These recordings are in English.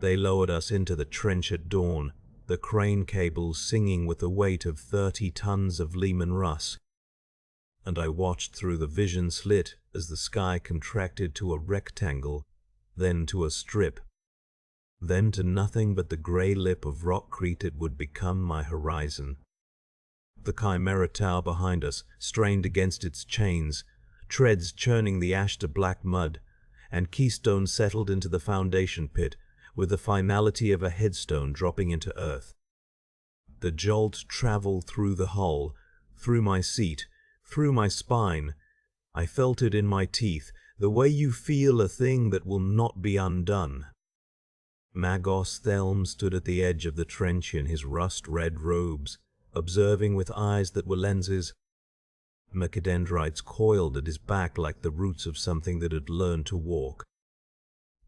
They lowered us into the trench at dawn, the crane cables singing with the weight of 30 tons of Lehman Russ. And I watched through the vision slit as the sky contracted to a rectangle, then to a strip, then to nothing but the grey lip of rockcrete. It would become my horizon. The Chimera tower behind us strained against its chains, treads churning the ash to black mud, and Keystone settled into the foundation pit with the finality of a headstone dropping into earth. The jolt traveled through the hull, through my seat, through my spine. I felt it in my teeth, the way you feel a thing that will not be undone. Magos Thelm stood at the edge of the trench in his rust-red robes, observing with eyes that were lenses. Macadendrites coiled at his back like the roots of something that had learned to walk.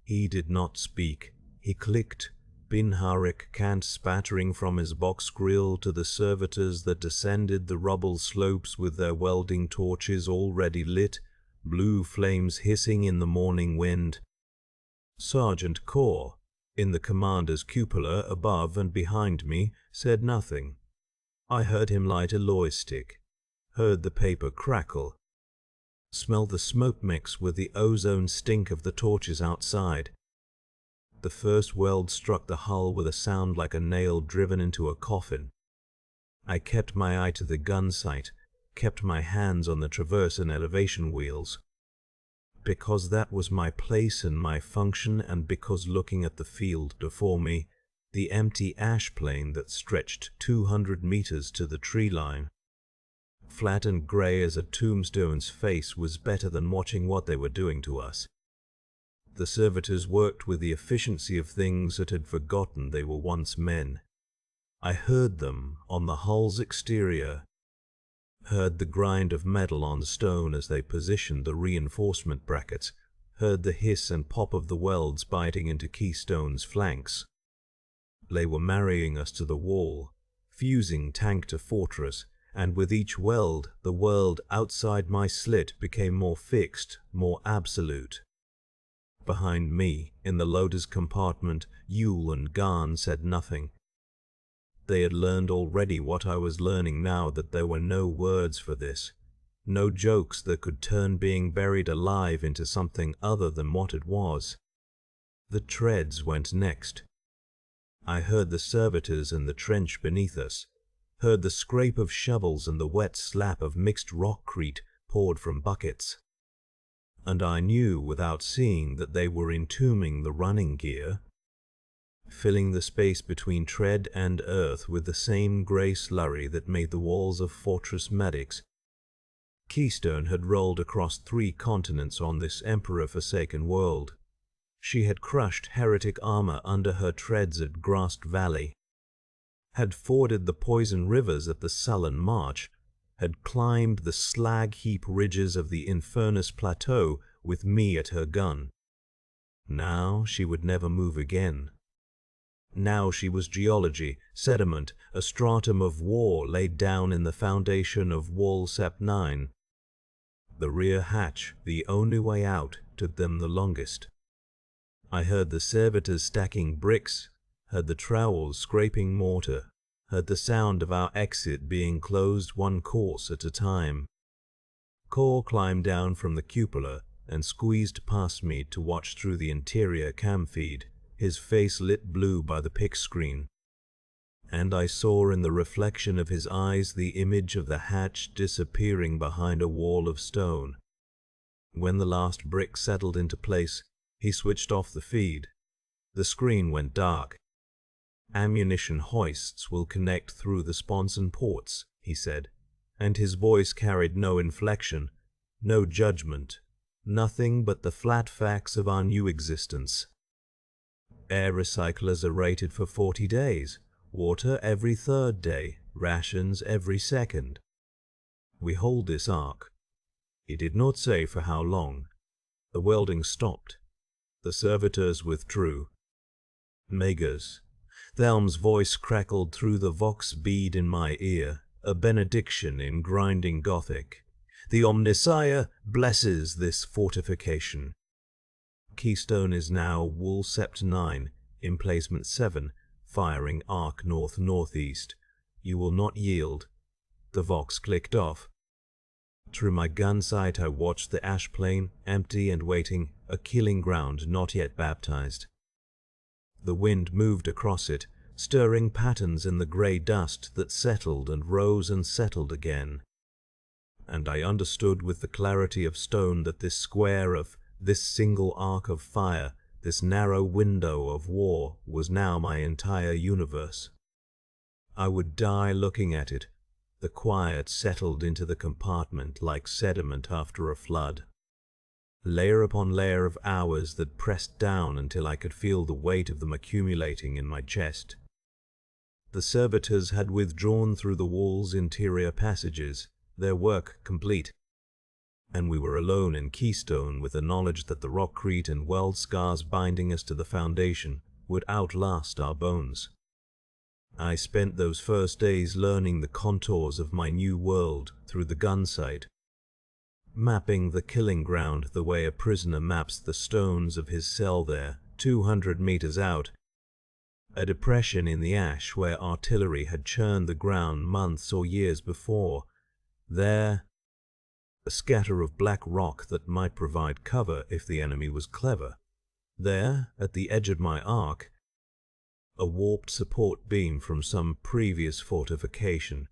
He did not speak. He clicked, Binharik cant spattering from his box grill to the servitors that descended the rubble slopes with their welding torches already lit, blue flames hissing in the morning wind. Sergeant Corr, in the commander's cupola above and behind me, said nothing. I heard him light a loy stick, heard the paper crackle, smelled the smoke mix with the ozone stink of the torches outside. The first weld struck the hull with a sound like a nail driven into a coffin. I kept my eye to the gun sight, kept my hands on the traverse and elevation wheels. Because that was my place and my function, and because looking at the field before me, the empty ash plain that stretched 200 meters to the tree line, flat and grey as a tombstone's face, was better than watching what they were doing to us. The servitors worked with the efficiency of things that had forgotten they were once men. I heard them on the hull's exterior, heard the grind of metal on stone as they positioned the reinforcement brackets, heard the hiss and pop of the welds biting into Keystone's flanks. They were marrying us to the wall, fusing tank to fortress, and with each weld, the world outside my slit became more fixed, more absolute. Behind me, in the loader's compartment, Yule and Garn said nothing. They had learned already what I was learning now, that there were no words for this, no jokes that could turn being buried alive into something other than what it was. The treads went next. I heard the servitors in the trench beneath us, heard the scrape of shovels and the wet slap of mixed rockcrete poured from buckets. And I knew without seeing that they were entombing the running gear, filling the space between tread and earth with the same grey slurry that made the walls of Fortress Medics. Keystone had rolled across 3 continents on this Emperor-forsaken world. She had crushed heretic armor under her treads at Grassed Valley, had forded the poison rivers at the Sullen March, had climbed the slag-heap ridges of the Infernus Plateau with me at her gun. Now she would never move again. Now she was geology, sediment, a stratum of war laid down in the foundation of Wall Sep 9. The rear hatch, the only way out, took them the longest. I heard the servitors stacking bricks, heard the trowels scraping mortar, heard the sound of our exit being closed one course at a time. Corr climbed down from the cupola and squeezed past me to watch through the interior cam feed, his face lit blue by the pick screen. And I saw in the reflection of his eyes the image of the hatch disappearing behind a wall of stone. When the last brick settled into place, he switched off the feed. The screen went dark. Ammunition hoists will connect through the sponson ports, he said, and his voice carried no inflection, no judgment, nothing but the flat facts of our new existence. Air recyclers are rated for 40 days, water every 3rd day, rations every 2nd. We hold this arc. He did not say for how long. The welding stopped. The servitors withdrew. Megas. Thelm's voice crackled through the vox bead in my ear, a benediction in grinding Gothic. The Omnissiah blesses this fortification. Keystone is now Wool Sept 9, emplacement 7, firing arc north-northeast. You will not yield. The Vox clicked off. Through my gun sight I watched the ash plain, empty and waiting, a killing ground not yet baptized. The wind moved across it, stirring patterns in the grey dust that settled and rose and settled again. And I understood with the clarity of stone that this square of, this single arc of fire, this narrow window of war was now my entire universe. I would die looking at it. The quiet settled into the compartment like sediment after a flood. Layer upon layer of hours that pressed down until I could feel the weight of them accumulating in my chest. The servitors had withdrawn through the wall's interior passages, their work complete. And we were alone in Keystone with the knowledge that the rockcrete and weld scars binding us to the foundation would outlast our bones. I spent those first days learning the contours of my new world through the gun sight, mapping the killing ground the way a prisoner maps the stones of his cell there, 200 meters out, a depression in the ash where artillery had churned the ground months or years before. There, a scatter of black rock that might provide cover if the enemy was clever. There, at the edge of my arc, a warped support beam from some previous fortification,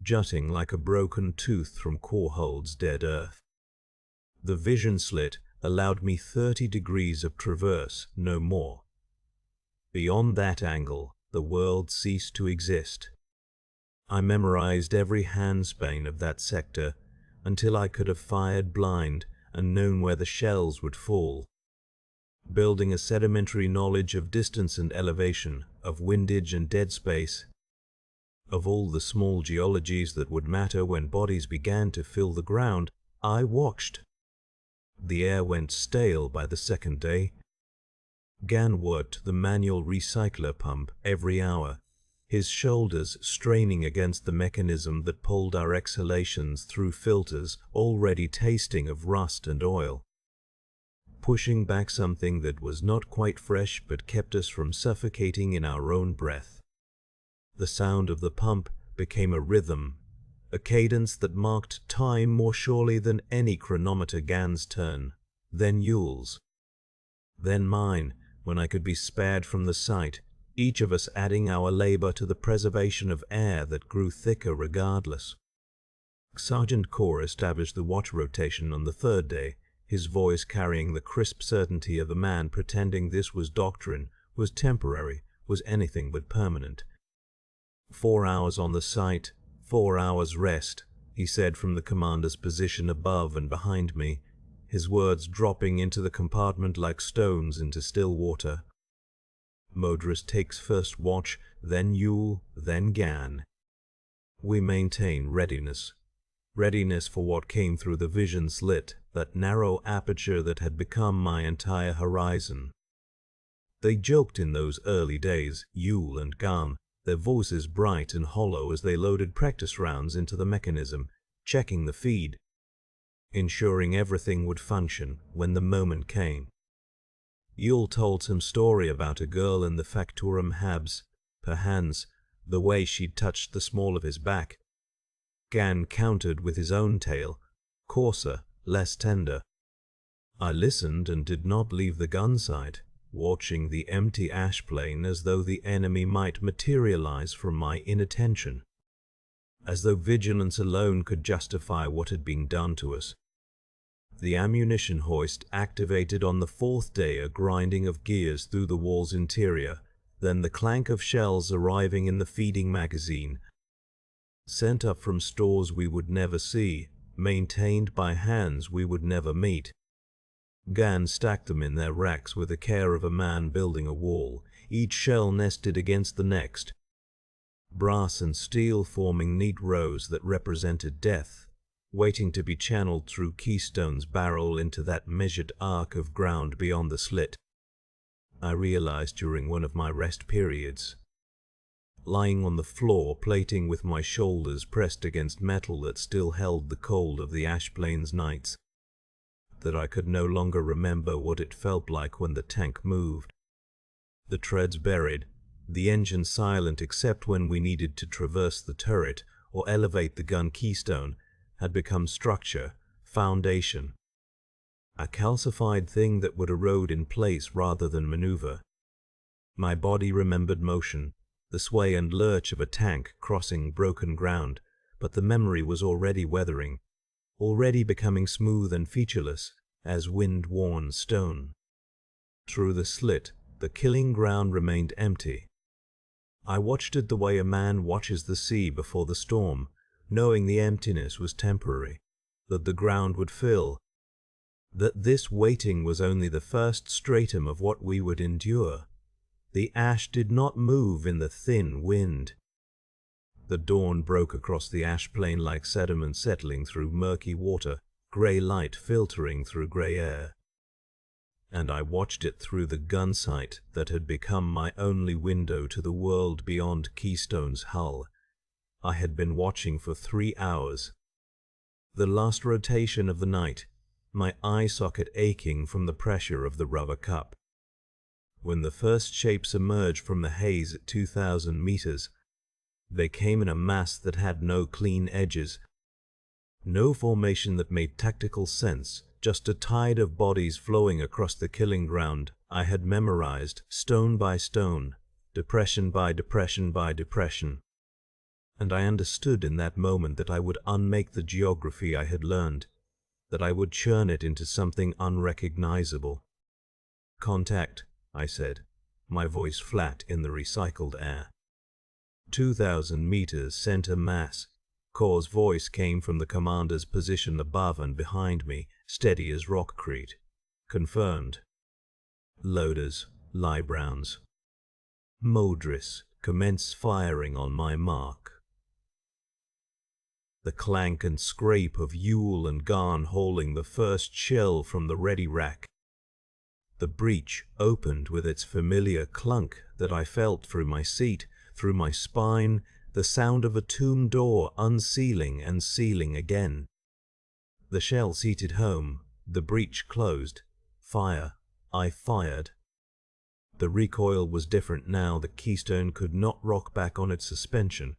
jutting like a broken tooth from Corehold's dead earth. The vision slit allowed me 30 degrees of traverse, no more. Beyond that angle, the world ceased to exist. I memorized every handspan of that sector until I could have fired blind and known where the shells would fall, building a sedimentary knowledge of distance and elevation, of windage and dead space, of all the small geologies that would matter when bodies began to fill the ground. I watched. The air went stale by the second day. Gan worked the manual recycler pump every hour, his shoulders straining against the mechanism that pulled our exhalations through filters already tasting of rust and oil, pushing back something that was not quite fresh but kept us from suffocating in our own breath. The sound of the pump became a rhythm, a cadence that marked time more surely than any chronometer. Gan's turn, then Yule's, then mine, when I could be spared from the sight, each of us adding our labor to the preservation of air that grew thicker regardless. Sergeant Core established the watch rotation on the third day, his voice carrying the crisp certainty of a man pretending this was doctrine, was temporary, was anything but permanent. 4 hours on the site, 4 hours rest, he said from the commander's position above and behind me, his words dropping into the compartment like stones into still water. Modrus takes first watch, then Yule, then Gan. We maintain readiness. Readiness for what came through the vision slit, that narrow aperture that had become my entire horizon. They joked in those early days, Yule and Gan, their voices bright and hollow as they loaded practice rounds into the mechanism, checking the feed, ensuring everything would function when the moment came. Yule told some story about a girl in the Factorum Habs, her hands, the way she'd touched the small of his back. Gan countered with his own tale, coarser, less tender. I listened and did not leave the gun sight, watching the empty ash plain as though the enemy might materialize from my inattention, as though vigilance alone could justify what had been done to us. The ammunition hoist activated on the fourth day, a grinding of gears through the wall's interior, then the clank of shells arriving in the feeding magazine, sent up from stores we would never see, maintained by hands we would never meet. Gan stacked them in their racks with the care of a man building a wall, each shell nested against the next, brass and steel forming neat rows that represented death, waiting to be channeled through Keystone's barrel into that measured arc of ground beyond the slit. I realized during one of my rest periods, lying on the floor plating with my shoulders pressed against metal that still held the cold of the Ash Plains nights, that I could no longer remember what it felt like when the tank moved. The treads buried, the engine silent except when we needed to traverse the turret or elevate the gun keystone, had become structure, foundation. A calcified thing that would erode in place rather than maneuver. My body remembered motion, the sway and lurch of a tank crossing broken ground, but the memory was already weathering, already becoming smooth and featureless as wind-worn stone. Through the slit, the killing ground remained empty. I watched it the way a man watches the sea before the storm, knowing the emptiness was temporary, that the ground would fill, that this waiting was only the first stratum of what we would endure. The ash did not move in the thin wind. The dawn broke across the ash plain like sediment settling through murky water, grey light filtering through grey air. And I watched it through the gun sight that had become my only window to the world beyond Keystone's hull. I had been watching for 3 hours. The last rotation of the night, my eye socket aching from the pressure of the rubber cup. When the first shapes emerged from the haze at 2,000 meters, they came in a mass that had no clean edges, no formation that made tactical sense, just a tide of bodies flowing across the killing ground I had memorized, stone by stone, depression by depression by depression. And I understood in that moment that I would unmake the geography I had learned, that I would churn it into something unrecognizable. "Contact," I said, my voice flat in the recycled air. 2,000 meters center mass. Kor's voice came from the commander's position above and behind me, steady as rockcrete. "Confirmed." Loaders, Lybrowns. Modris, commence firing on my mark. The clank and scrape of Yule and Garn hauling the first shell from the ready rack. The breach opened with its familiar clunk that I felt through my seat, through my spine, the sound of a tomb door unsealing and sealing again. The shell seated home, the breach closed. Fire. I fired. The recoil was different now that Keystone could not rock back on its suspension.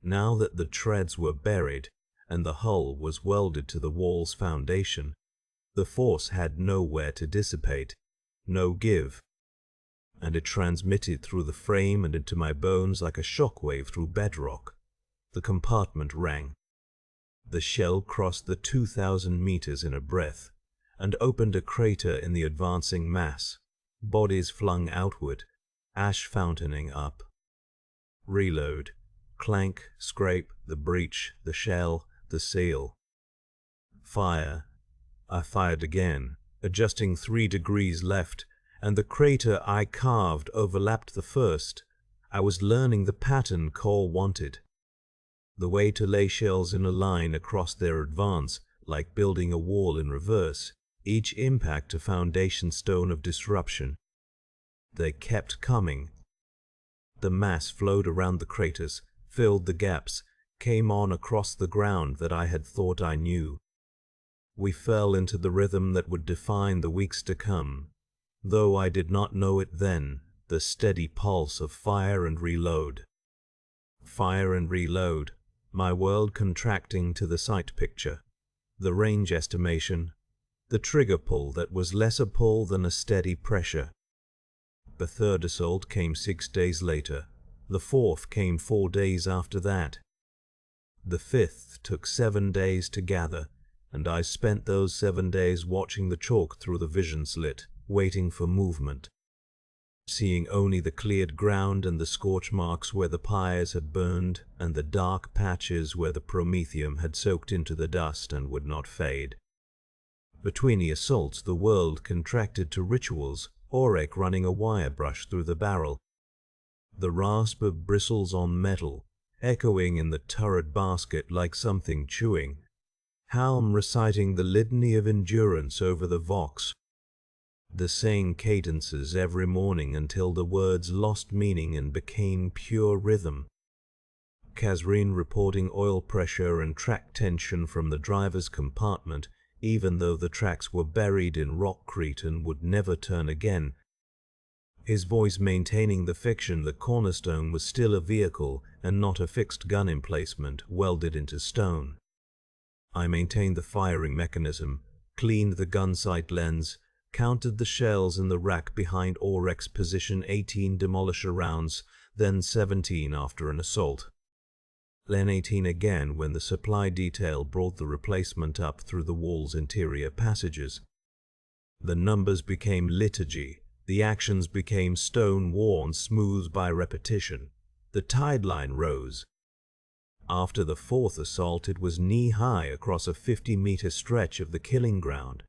Now that the treads were buried and the hull was welded to the wall's foundation, the force had nowhere to dissipate, no give, and it transmitted through the frame and into my bones like a shockwave through bedrock. The compartment rang. The shell crossed the 2,000 meters in a breath and opened a crater in the advancing mass, bodies flung outward, ash fountaining up. Reload. Clank, scrape, the breach, the shell, the seal. Fire. I fired again, adjusting 3 degrees left, and the crater I carved overlapped the first. I was learning the pattern Kor wanted. The way to lay shells in a line across their advance, like building a wall in reverse, each impact a foundation stone of disruption. They kept coming. The mass flowed around the craters, filled the gaps, came on across the ground that I had thought I knew. We fell into the rhythm that would define the weeks to come, though I did not know it then, the steady pulse of fire and reload. Fire and reload, my world contracting to the sight picture, the range estimation, the trigger pull that was less a pull than a steady pressure. The third assault came 6 days later. The fourth came 4 days after that. The fifth took 7 days to gather, and I spent those 7 days watching the chalk through the vision slit, waiting for movement. Seeing only the cleared ground and the scorch marks where the pyres had burned, and the dark patches where the promethium had soaked into the dust and would not fade. Between the assaults, the world contracted to rituals, Aurek running a wire brush through the barrel. The rasp of bristles on metal, echoing in the turret basket like something chewing. Halm reciting the litany of endurance over the vox. The same cadences every morning until the words lost meaning and became pure rhythm. Kazreen reporting oil pressure and track tension from the driver's compartment, even though the tracks were buried in rockcrete and would never turn again. his voice maintaining the fiction that Cornerstone was still a vehicle and not a fixed gun emplacement welded into stone. I maintained the firing mechanism, cleaned the gun sight lens, counted the shells in the rack behind Orek's position 18 demolisher rounds, then 17 after an assault. Then 18 again when the supply detail brought the replacement up through the wall's interior passages. The numbers became liturgy, the actions became stone-worn smooth by repetition. The tide line rose. After the fourth assault, it was knee-high across a 50-meter stretch of the killing ground.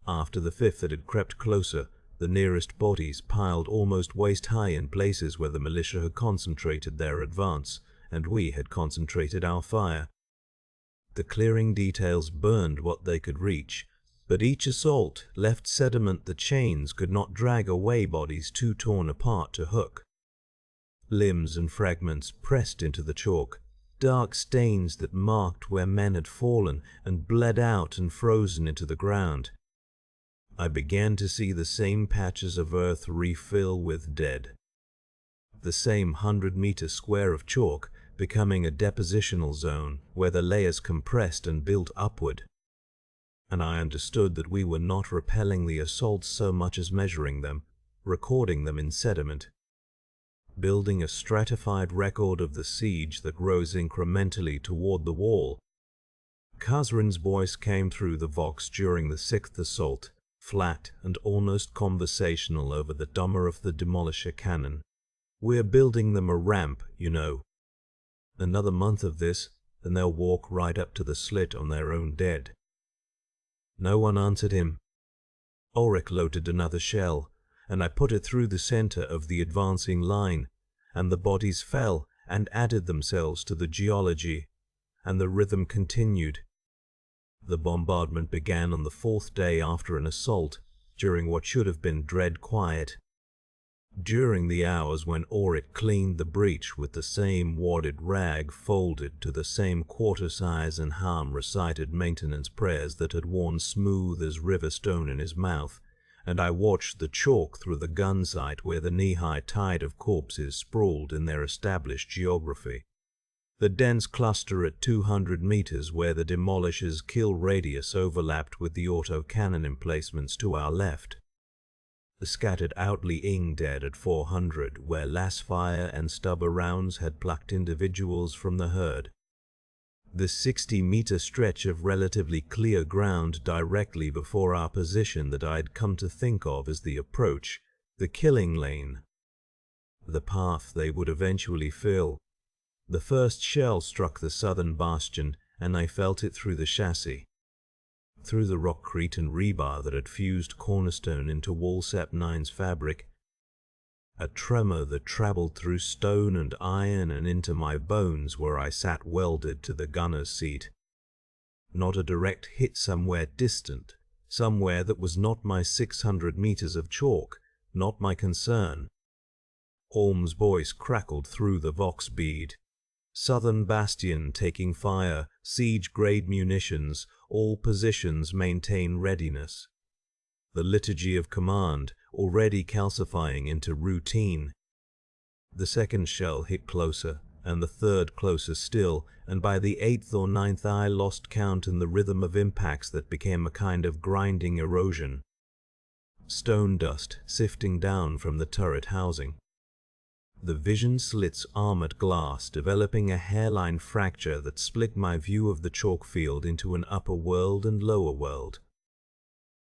After the fifth, it had crept closer, the nearest bodies piled almost waist-high in places where the militia had concentrated their advance, and we had concentrated our fire. The clearing details burned what they could reach, but each assault left sediment the chains could not drag away, bodies too torn apart to hook. Limbs and fragments pressed into the chalk, dark stains that marked where men had fallen and bled out and frozen into the ground. I began to see the same patches of earth refill with dead. The same 100-meter square of chalk becoming a depositional zone where the layers compressed and built upward. And I understood that we were not repelling the assaults so much as measuring them, recording them in sediment, building a stratified record of the siege that rose incrementally toward the wall. Kazrin's voice came through the vox during the sixth assault, flat and almost conversational over the dummer of the demolisher cannon. "We're building them a ramp, you know. Another month of this, and they'll walk right up to the slit on their own dead." No one answered him. Ulrich loaded another shell, and I put it through the center of the advancing line, and the bodies fell and added themselves to the geology, and the rhythm continued. The bombardment began on the fourth day after an assault, during what should have been dread quiet. During the hours when Ulrich cleaned the breach with the same wadded rag folded to the same quarter size, and Ham recited maintenance prayers that had worn smooth as river stone in his mouth, and I watched the chalk through the gun sight where the knee-high tide of corpses sprawled in their established geography. The dense cluster at 200 meters where the demolisher's kill radius overlapped with the auto-cannon emplacements to our left. The scattered Outly-ing dead at 400 where Lasfire and Stubber rounds had plucked individuals from the herd. The 60-meter stretch of relatively clear ground directly before our position that I'd come to think of as the approach, the killing lane. The path they would eventually fill. The first shell struck the southern bastion, and I felt it through the chassis, through the rockcrete and rebar that had fused Cornerstone into Walsap 9's fabric. A tremor that traveled through stone and iron and into my bones where I sat welded to the gunner's seat. Not a direct hit somewhere distant, somewhere that was not my 600 meters of chalk, not my concern. Orm's voice crackled through the vox bead. Southern bastion taking fire, siege-grade munitions, all positions maintain readiness. The liturgy of command already calcifying into routine. The second shell hit closer, and the third closer still, and by the 8th or 9th I lost count in the rhythm of impacts that became a kind of grinding erosion. Stone dust sifting down from the turret housing. The vision slits armored glass, developing a hairline fracture that split my view of the chalk field into an upper world and lower world,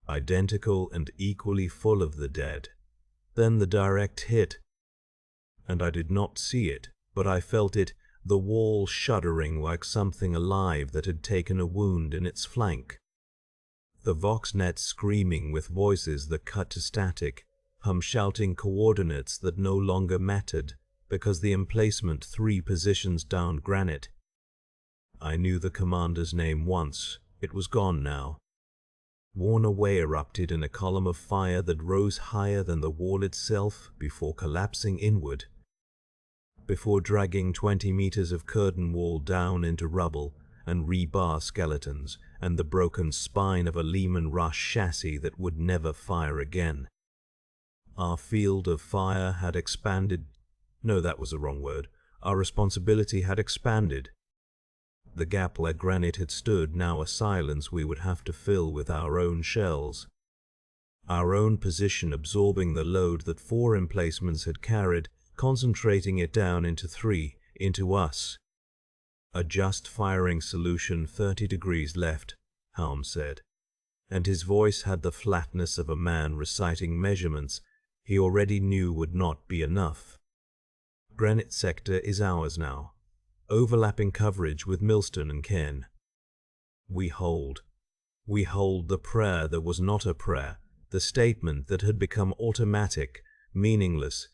identical and equally full of the dead. Then the direct hit, and I did not see it, but I felt it, the wall shuddering like something alive that had taken a wound in its flank. The voxnet screaming with voices that cut to static, shouting coordinates that no longer mattered because the emplacement 3 positions down granite. I knew the commander's name once. It was gone now. Worn away erupted in a column of fire that rose higher than the wall itself before collapsing inward, before dragging 20 meters of curtain wall down into rubble and rebar skeletons and the broken spine of a Lehman Rush chassis that would never fire again. Our field of fire had expanded. No, that was the wrong word. Our responsibility had expanded. The gap where granite had stood, now a silence we would have to fill with our own shells. Our own position absorbing the load that 4 emplacements had carried, concentrating it down into 3, into us. A just firing solution, 30 degrees left, Helm said, and his voice had the flatness of a man reciting measurements he already knew would not be enough. Granite sector is ours now, overlapping coverage with Millstone and Ken. We hold the prayer that was not a prayer, the statement that had become automatic, meaningless,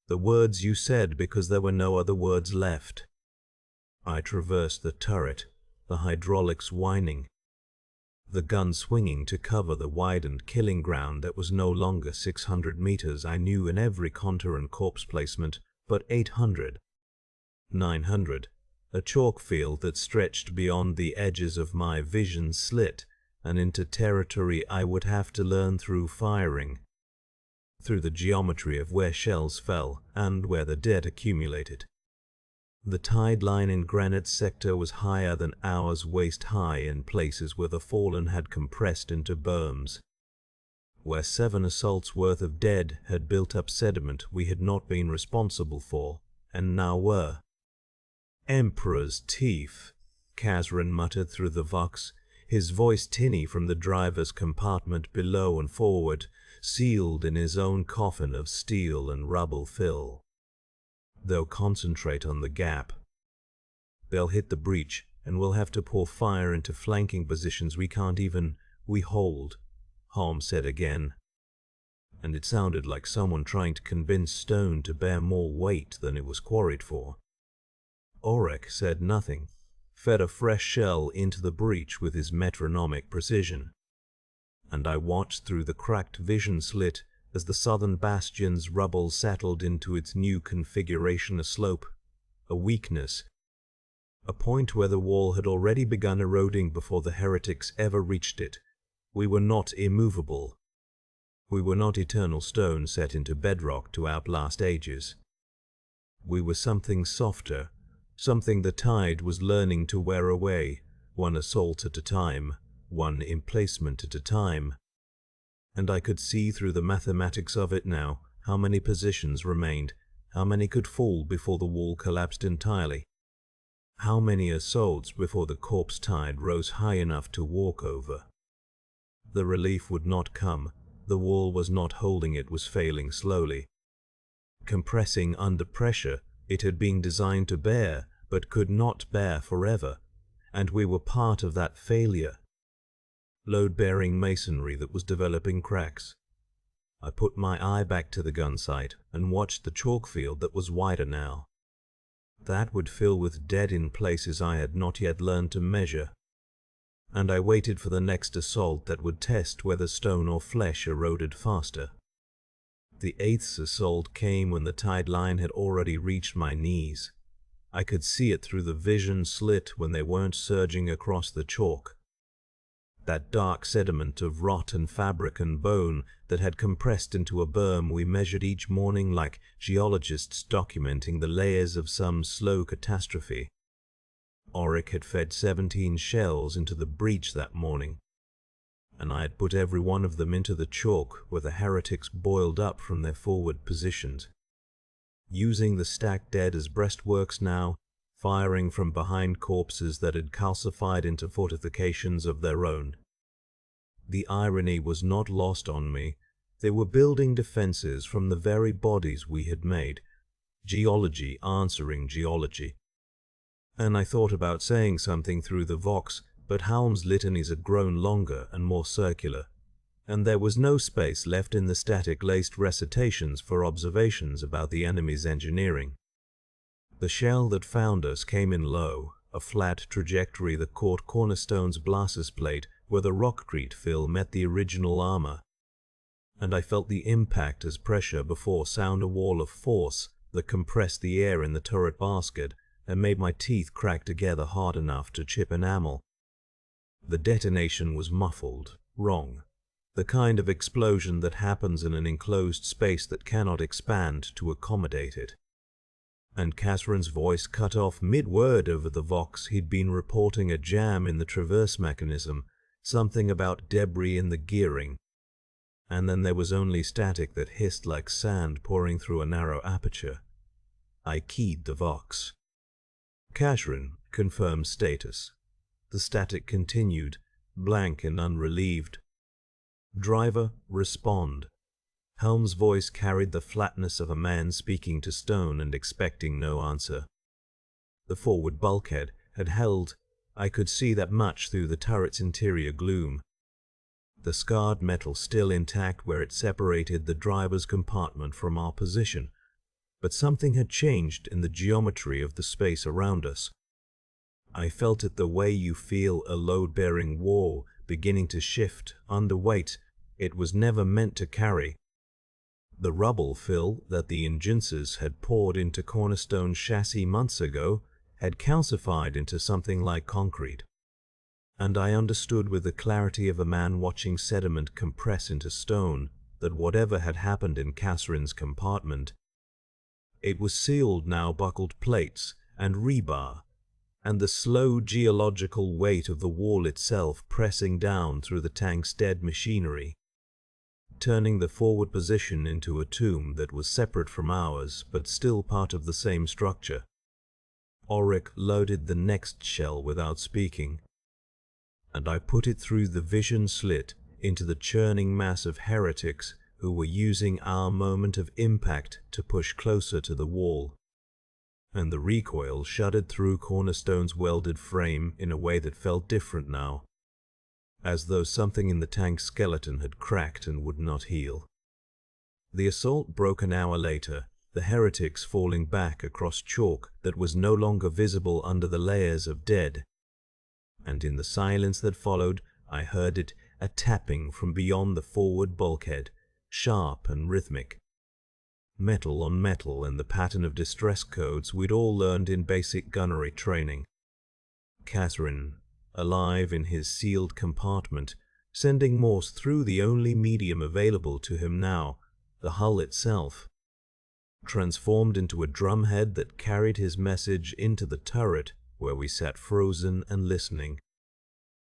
the words you said because there were no other words left. I traversed the turret, the hydraulics whining, the gun swinging to cover the widened killing ground that was no longer 600 meters I knew in every contour and corpse placement, but 800, 900, a chalk field that stretched beyond the edges of my vision slit and into territory I would have to learn through firing, through the geometry of where shells fell and where the dead accumulated. The tide line in Granite sector was higher than ours, waist high in places where the fallen had compressed into berms, where 7 assaults worth of dead had built up sediment we had not been responsible for, and now were. Emperor's teeth, Kazran muttered through the vox, his voice tinny from the driver's compartment below and forward, sealed in his own coffin of steel and rubble fill. They'll concentrate on the gap. They'll hit the breach, and we'll have to pour fire into flanking positions we can't even, we hold, Holmes said again. And it sounded like someone trying to convince stone to bear more weight than it was quarried for. Auric said nothing, fed a fresh shell into the breach with his metronomic precision. And I watched through the cracked vision slit as the southern bastion's rubble settled into its new configuration, a slope, a weakness, a point where the wall had already begun eroding before the heretics ever reached it. We were not immovable. We were not eternal stone set into bedrock to outlast ages. We were something softer, something the tide was learning to wear away, one assault at a time, one emplacement at a time. And I could see through the mathematics of it now how many positions remained, how many could fall before the wall collapsed entirely, how many assaults before the corpse tide rose high enough to walk over. The relief would not come, the wall was not holding, it was failing slowly. Compressing under pressure, it had been designed to bear, but could not bear forever, and we were part of that failure. Load-bearing masonry that was developing cracks. I put my eye back to the gun sight and watched the chalk field that was wider now. That would fill with dead in places I had not yet learned to measure. And I waited for the next assault that would test whether stone or flesh eroded faster. The 8th assault came when the tide line had already reached my knees. I could see it through the vision slit when they weren't surging across the chalk. That dark sediment of rot and fabric and bone that had compressed into a berm we measured each morning like geologists documenting the layers of some slow catastrophe. Auric had fed 17 shells into the breach that morning, and I had put every one of them into the chalk where the heretics boiled up from their forward positions. Using the stacked dead as breastworks now, firing from behind corpses that had calcified into fortifications of their own. The irony was not lost on me. They were building defenses from the very bodies we had made, geology answering geology. And I thought about saying something through the vox, but Halm's litanies had grown longer and more circular, and there was no space left in the static-laced recitations for observations about the enemy's engineering. The shell that found us came in low, a flat trajectory that caught Cornerstone's blaster's plate where the rockcrete fill met the original armor, and I felt the impact as pressure before sound, a wall of force that compressed the air in the turret basket and made my teeth crack together hard enough to chip enamel. The detonation was muffled, wrong, The kind of explosion that happens in an enclosed space that cannot expand to accommodate it. And Catherine's voice cut off mid-word over the vox. He'd been reporting a jam in the traverse mechanism, something about debris in the gearing. And then there was only static that hissed like sand pouring through a narrow aperture. I keyed the vox. Catherine confirmed status. The static continued, blank and unrelieved. Driver, respond. Helm's voice carried the flatness of a man speaking to stone and expecting no answer. The forward bulkhead had held. I could see that much through the turret's interior gloom. The scarred metal still intact where it separated the driver's compartment from our position, but something had changed in the geometry of the space around us. I felt it the way you feel a load-bearing wall beginning to shift under weight it was never meant to carry. The rubble fill that the engines had poured into Cornerstone's chassis months ago had calcified into something like concrete. And I understood with the clarity of a man watching sediment compress into stone that whatever had happened in Catherine's compartment, it was sealed now, buckled plates and rebar, and the slow geological weight of the wall itself pressing down through the tank's dead machinery, turning the forward position into a tomb that was separate from ours but still part of the same structure. Auric loaded the next shell without speaking, and I put it through the vision slit into the churning mass of heretics who were using our moment of impact to push closer to the wall. And the recoil shuddered through Cornerstone's welded frame in a way that felt different now, as though something in the tank's skeleton had cracked and would not heal. The assault broke an hour later, the heretics falling back across chalk that was no longer visible under the layers of dead. And in the silence that followed, I heard it, a tapping from beyond the forward bulkhead, sharp and rhythmic. Metal on metal and the pattern of distress codes we'd all learned in basic gunnery training. Catherine, alive in his sealed compartment, sending Morse through the only medium available to him now, the hull itself, transformed into a drumhead that carried his message into the turret where we sat frozen and listening.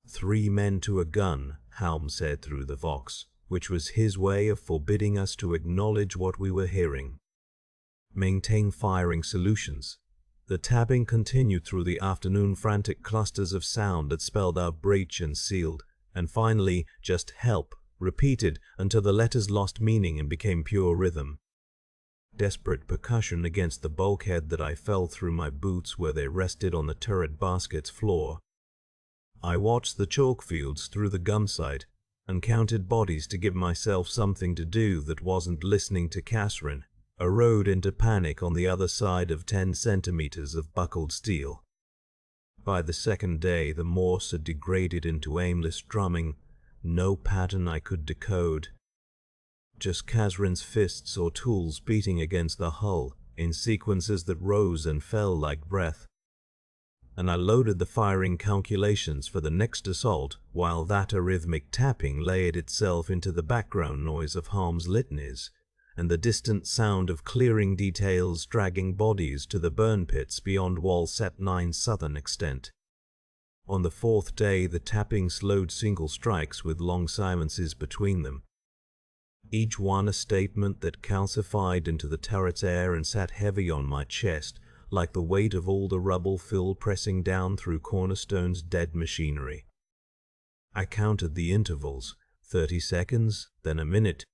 3 men to a gun, Helm said through the vox, which was his way of forbidding us to acknowledge what we were hearing. Maintain firing solutions. The tapping continued through the afternoon, frantic clusters of sound that spelled out breach and sealed, and finally just help, repeated until the letters lost meaning and became pure rhythm. Desperate percussion against the bulkhead that I fell through my boots where they rested on the turret basket's floor. I watched the chalk fields through the gun sight and counted bodies to give myself something to do that wasn't listening to Catherine, erode into panic on the other side of 10 centimeters of buckled steel. By the second day, the Morse had degraded into aimless drumming, no pattern I could decode. Just Catherine's fists or tools beating against the hull in sequences that rose and fell like breath. And I loaded the firing calculations for the next assault while that arrhythmic tapping layered itself into the background noise of Harm's litanies and the distant sound of clearing details dragging bodies to the burn pits beyond Wall Set 9's southern extent. On the 4th day, the tapping slowed single strikes with long silences between them, each one a statement that calcified into the turret's air and sat heavy on my chest, like the weight of all the rubble fill pressing down through Cornerstone's dead machinery. I counted the intervals, 30 seconds, then a minute,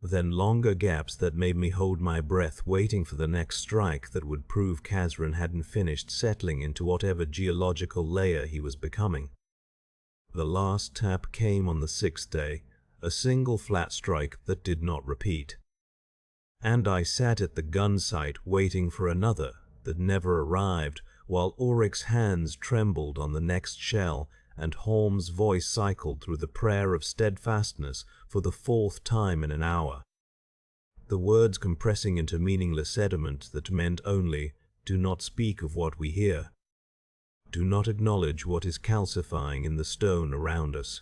then longer gaps that made me hold my breath waiting for the next strike that would prove Catherine hadn't finished settling into whatever geological layer he was becoming. The last tap came on the 6th day, a single flat strike that did not repeat. And I sat at the gun sight waiting for another that never arrived, while Auric's hands trembled on the next shell and Holm's voice cycled through the prayer of steadfastness for the 4th time in an hour. The words compressing into meaningless sediment that meant only, do not speak of what we hear. Do not acknowledge what is calcifying in the stone around us.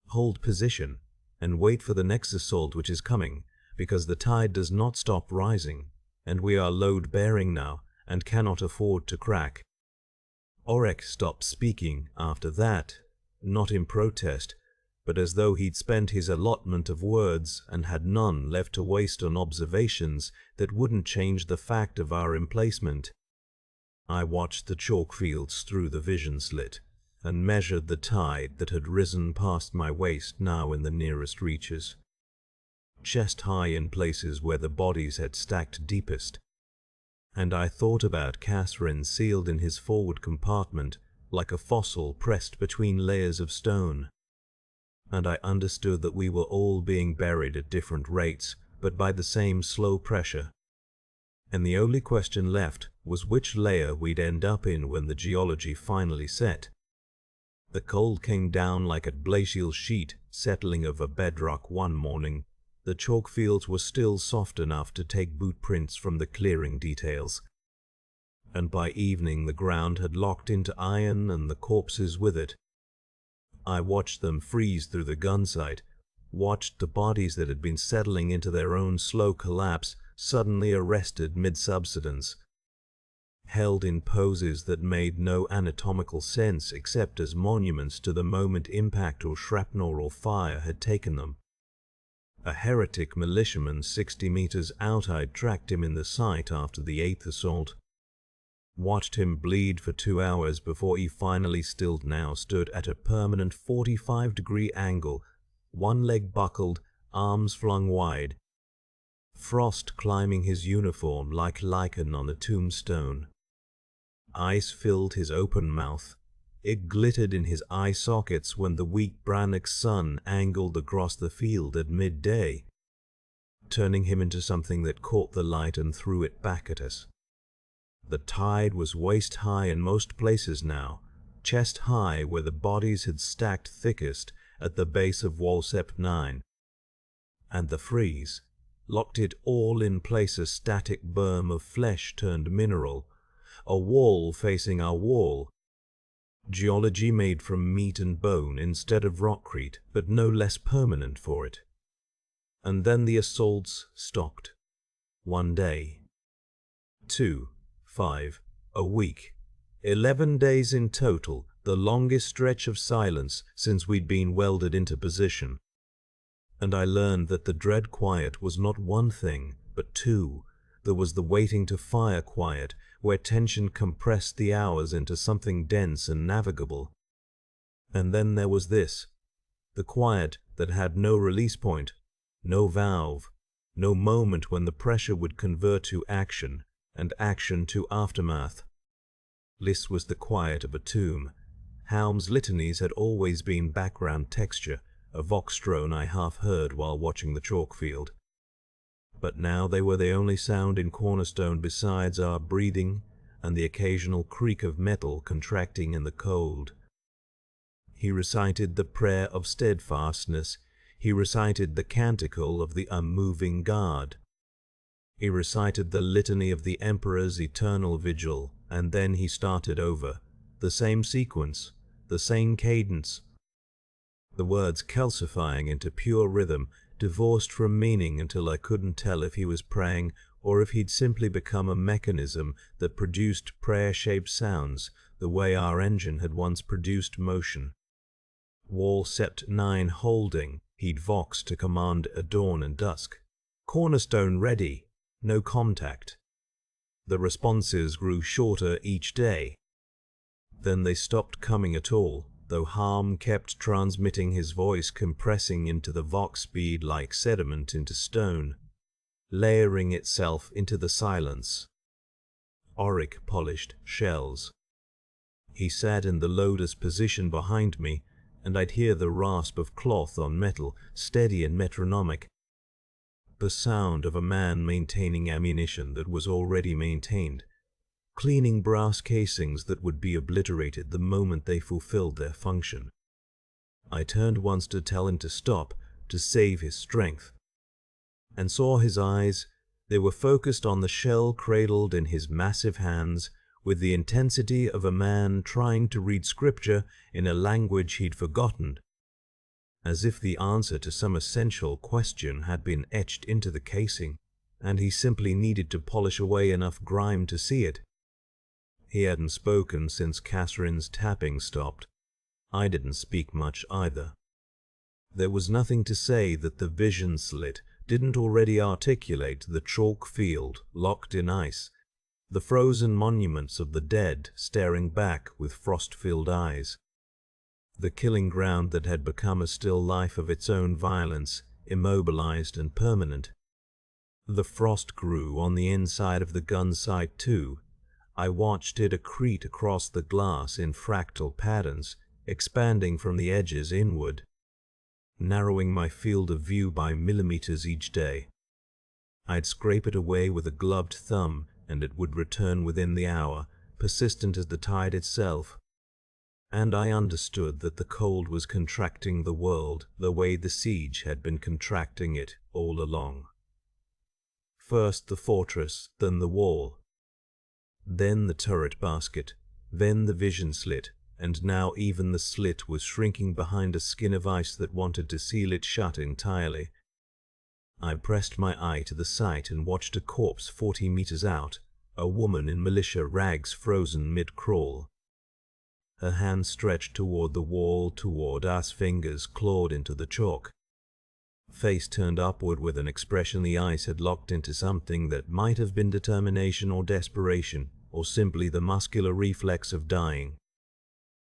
Hold position, and wait for the next assault which is coming, because the tide does not stop rising, and we are load-bearing now, and cannot afford to crack." Auric stopped speaking after that, not in protest, but as though he'd spent his allotment of words and had none left to waste on observations that wouldn't change the fact of our emplacement. I watched the chalk fields through the vision slit, and measured the tide that had risen past my waist now in the nearest reaches, chest-high in places where the bodies had stacked deepest. And I thought about Catherine sealed in his forward compartment like a fossil pressed between layers of stone. And I understood that we were all being buried at different rates, but by the same slow pressure. And the only question left was which layer we'd end up in when the geology finally set. The cold came down like a glacial sheet settling over bedrock one morning. The chalk fields were still soft enough to take boot prints from the clearing details. And by evening the ground had locked into iron and the corpses with it. I watched them freeze through the gun sight, watched the bodies that had been settling into their own slow collapse suddenly arrested mid-subsidence, held in poses that made no anatomical sense except as monuments to the moment impact or shrapnel or fire had taken them. A heretic militiaman 60 meters out, I'd tracked him in the sight after the 8th assault. Watched him bleed for 2 hours before he finally stood at a permanent 45-degree angle, one leg buckled, arms flung wide. Frost climbing his uniform like lichen on a tombstone. Ice filled his open mouth. It glittered in his eye sockets when the weak Brannock sun angled across the field at midday, turning him into something that caught the light and threw it back at us. The tide was waist-high in most places now, chest-high where the bodies had stacked thickest at the base of Walsep 9. And the freeze locked it all in place, a static berm of flesh turned mineral, a wall facing our wall. Geology made from meat and bone instead of rockcrete, but no less permanent for it. And then the assaults stopped. 1 day. 2, 5, a week. 11 days in total, the longest stretch of silence since we'd been welded into position. And I learned that the dread quiet was not one thing, but two. There was the waiting to fire quiet, where tension compressed the hours into something dense and navigable. And then there was this, the quiet that had no release point, no valve, no moment when the pressure would convert to action, and action to aftermath. This was the quiet of a tomb. Helm's litanies had always been background texture, a vox drone I half heard while watching the chalk field. But now they were the only sound in Cornerstone besides our breathing and the occasional creak of metal contracting in the cold. He recited the prayer of steadfastness. He recited the canticle of the unmoving God. He recited the litany of the Emperor's eternal vigil, and then he started over, the same sequence, the same cadence, the words calcifying into pure rhythm, divorced from meaning until I couldn't tell if he was praying or if he'd simply become a mechanism that produced prayer-shaped sounds, the way our engine had once produced motion. Walsep 9 holding, he'd vox to command at dawn and dusk. Cornerstone ready, no contact. The responses grew shorter each day. Then they stopped coming at all, though Harm kept transmitting his voice, compressing into the vox speed like sediment into stone, layering itself into the silence. Auric polished shells. He sat in the loader's position behind me, and I'd hear the rasp of cloth on metal, steady and metronomic. The sound of a man maintaining ammunition that was already maintained, cleaning brass casings that would be obliterated the moment they fulfilled their function. I turned once to tell him to stop, to save his strength, and saw his eyes. They were focused on the shell cradled in his massive hands with the intensity of a man trying to read scripture in a language he'd forgotten. as if the answer to some essential question had been etched into the casing, and he simply needed to polish away enough grime to see it. He hadn't spoken since Catherine's tapping stopped. I didn't speak much either. There was nothing to say that the vision slit didn't already articulate the chalk field locked in ice, the frozen monuments of the dead staring back with frost-filled eyes. The killing ground that had become a still life of its own violence, immobilized and permanent. The frost grew on the inside of the gun sight too. I watched it accrete across the glass in fractal patterns, expanding from the edges inward, narrowing my field of view by millimeters each day. I'd scrape it away with a gloved thumb, and it would return within the hour, persistent as the tide itself. And I understood that the cold was contracting the world the way the siege had been contracting it all along. First the fortress, then the wall, then the turret basket, then the vision slit, and now even the slit was shrinking behind a skin of ice that wanted to seal it shut entirely. I pressed my eye to the sight and watched a corpse 40 meters out, a woman in militia rags frozen mid-crawl. Her hand stretched toward the wall, toward us, fingers clawed into the chalk. Face turned upward with an expression the ice had locked into something that might have been determination or desperation, or simply the muscular reflex of dying.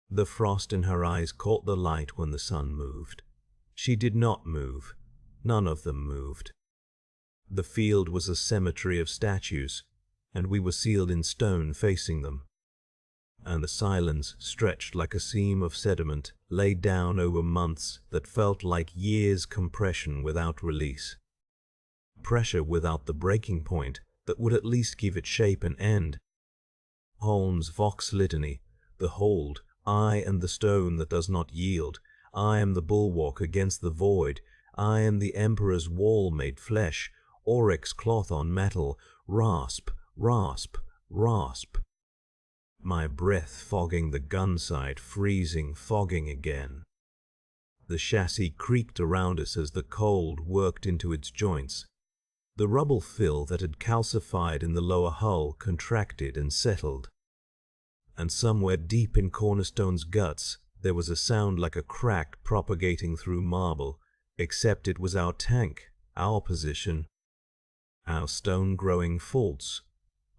The frost in her eyes caught the light when the sun moved. She did not move. None of them moved. The field was a cemetery of statues, and we were sealed in stone facing them. And the silence stretched like a seam of sediment laid down over months that felt like years' compression without release. Pressure without the breaking point that would at least give it shape and end. Holmes' Vox Litany, the hold, I am the stone that does not yield, I am the bulwark against the void, I am the Emperor's wall made flesh, oryx cloth on metal, rasp, rasp, rasp. My breath fogging the gun sight, freezing, fogging again. The chassis creaked around us as the cold worked into its joints. The rubble fill that had calcified in the lower hull contracted and settled. And somewhere deep in Cornerstone's guts, there was a sound like a crack propagating through marble, except it was our tank, our position, our stone-growing faults.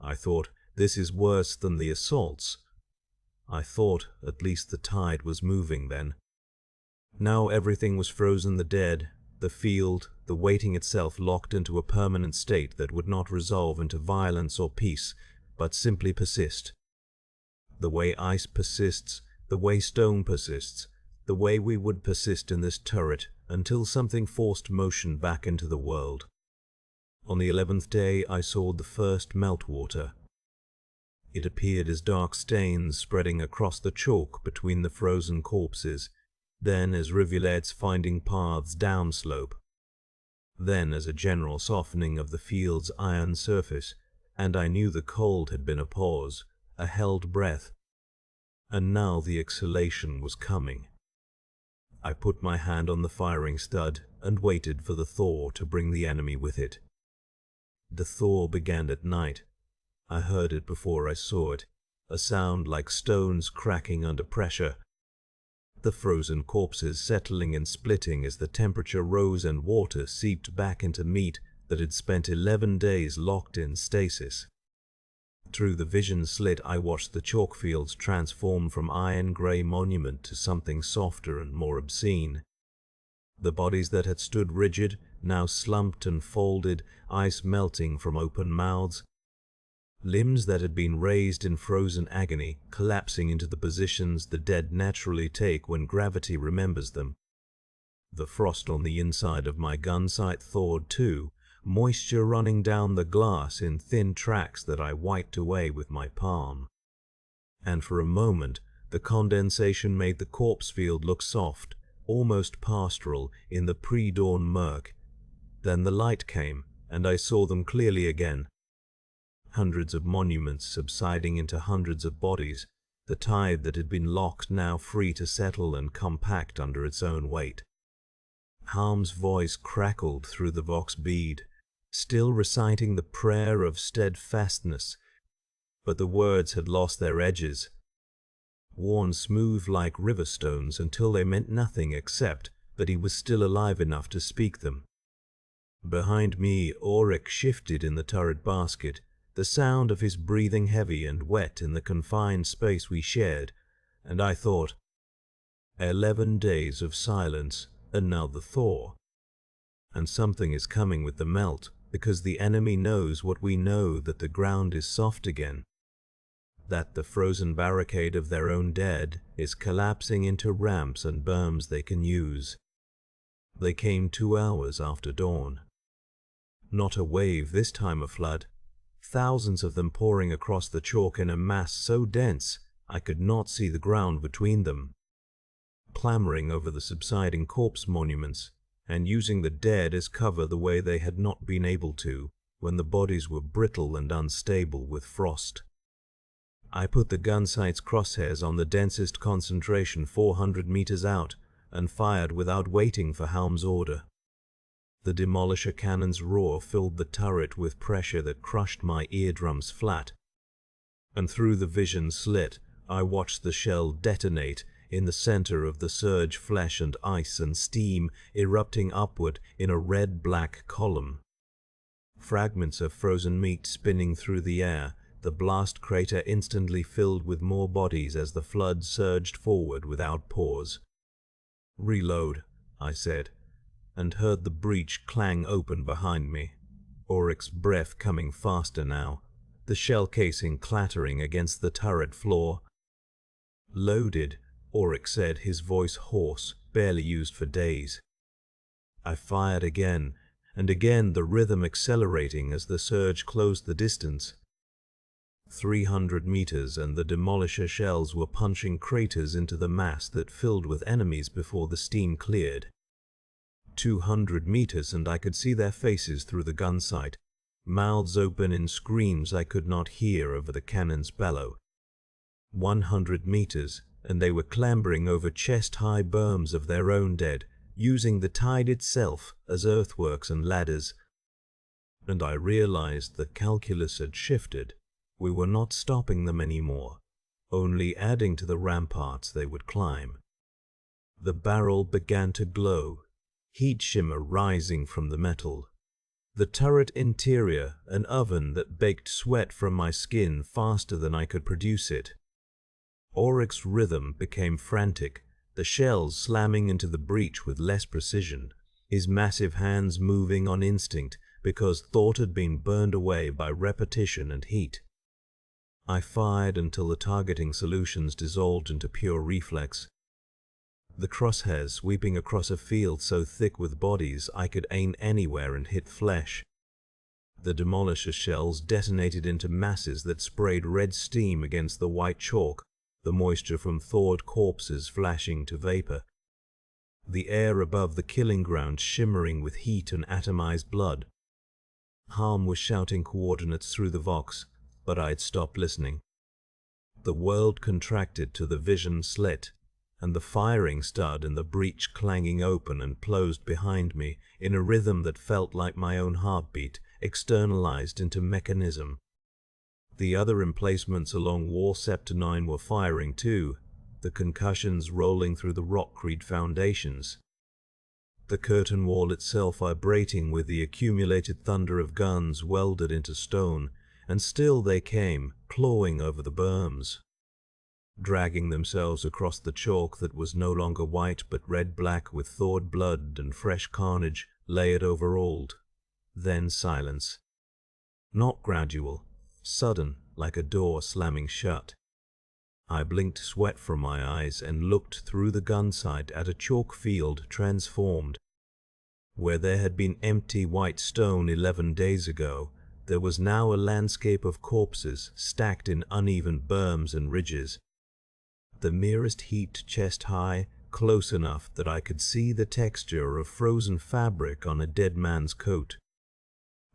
I thought, this is worse than the assaults. I thought at least the tide was moving then. Now everything was frozen, the dead, the field, the waiting itself locked into a permanent state that would not resolve into violence or peace, but simply persist. The way ice persists, the way stone persists, the way we would persist in this turret until something forced motion back into the world. On the 11th day I saw the first meltwater. It appeared as dark stains spreading across the chalk between the frozen corpses, then as rivulets finding paths downslope, then as a general softening of the field's iron surface, and I knew the cold had been a pause, a held breath, and now the exhalation was coming. I put my hand on the firing stud and waited for the thaw to bring the enemy with it. The thaw began at night. I heard it before I saw it, a sound like stones cracking under pressure. The frozen corpses settling and splitting as the temperature rose and water seeped back into meat that had spent 11 days locked in stasis. Through the vision slit I watched the chalk fields transform from iron-grey monument to something softer and more obscene. The bodies that had stood rigid, now slumped and folded, ice melting from open mouths. Limbs that had been raised in frozen agony, collapsing into the positions the dead naturally take when gravity remembers them. The frost on the inside of my gun sight thawed too, moisture running down the glass in thin tracks that I wiped away with my palm. And for a moment, the condensation made the corpse field look soft, almost pastoral in the pre-dawn murk. Then the light came, and I saw them clearly again. Hundreds of monuments subsiding into hundreds of bodies, the tide that had been locked now free to settle and compact under its own weight. Harm's voice crackled through the vox bead, still reciting the prayer of steadfastness, but the words had lost their edges, worn smooth like river stones until they meant nothing except that he was still alive enough to speak them. Behind me, Auric shifted in the turret basket, the sound of his breathing heavy and wet in the confined space we shared, and I thought, 11 days of silence, and now the thaw. And something is coming with the melt, because the enemy knows what we know, that the ground is soft again, that the frozen barricade of their own dead is collapsing into ramps and berms they can use. They came 2 hours after dawn. Not a wave, this time a flood, thousands of them pouring across the chalk in a mass so dense I could not see the ground between them, clambering over the subsiding corpse monuments and using the dead as cover the way they had not been able to when the bodies were brittle and unstable with frost. I put the gun sight's crosshairs on the densest concentration 400 meters out and fired without waiting for Helm's order. The demolisher cannon's roar filled the turret with pressure that crushed my eardrums flat, and through the vision slit I watched the shell detonate in the center of the surge, flesh and ice and steam erupting upward in a red-black column. Fragments of frozen meat spinning through the air, the blast crater instantly filled with more bodies as the flood surged forward without pause. "Reload," I said, and heard the breach clang open behind me, Auric's breath coming faster now, the shell casing clattering against the turret floor. "Loaded," Auric said, his voice hoarse, barely used for days. I fired again, and again, the rhythm accelerating as the surge closed the distance. 300 meters, and the demolisher shells were punching craters into the mass that filled with enemies before the steam cleared. 200 meters, and I could see their faces through the gun sight, mouths open in screams I could not hear over the cannon's bellow. 100 meters, and they were clambering over chest-high berms of their own dead, using the tide itself as earthworks and ladders. And I realized the calculus had shifted. We were not stopping them anymore, only adding to the ramparts they would climb. The barrel began to glow, heat shimmer rising from the metal. The turret interior, an oven that baked sweat from my skin faster than I could produce it. Auric's rhythm became frantic, the shells slamming into the breach with less precision, his massive hands moving on instinct because thought had been burned away by repetition and heat. I fired until the targeting solutions dissolved into pure reflex. The crosshairs sweeping across a field so thick with bodies I could aim anywhere and hit flesh. The demolisher shells detonated into masses that sprayed red steam against the white chalk, the moisture from thawed corpses flashing to vapor. The air above the killing ground shimmering with heat and atomized blood. Harm was shouting coordinates through the vox, but I'd stopped listening. The world contracted to the vision slit, and the firing stud and the breach clanging open and closed behind me in a rhythm that felt like my own heartbeat, externalized into mechanism. The other emplacements along Wall Scepter 9 were firing too, the concussions rolling through the rockcrete foundations. The curtain wall itself vibrating with the accumulated thunder of guns welded into stone, and still they came, clawing over the berms, dragging themselves across the chalk that was no longer white but red-black with thawed blood and fresh carnage layered over old. Then silence. Not gradual, sudden, like a door slamming shut. I blinked sweat from my eyes and looked through the gun sight at a chalk field transformed. Where there had been empty white stone 11 days ago, there was now a landscape of corpses stacked in uneven berms and ridges. The merest heat chest high, close enough that I could see the texture of frozen fabric on a dead man's coat,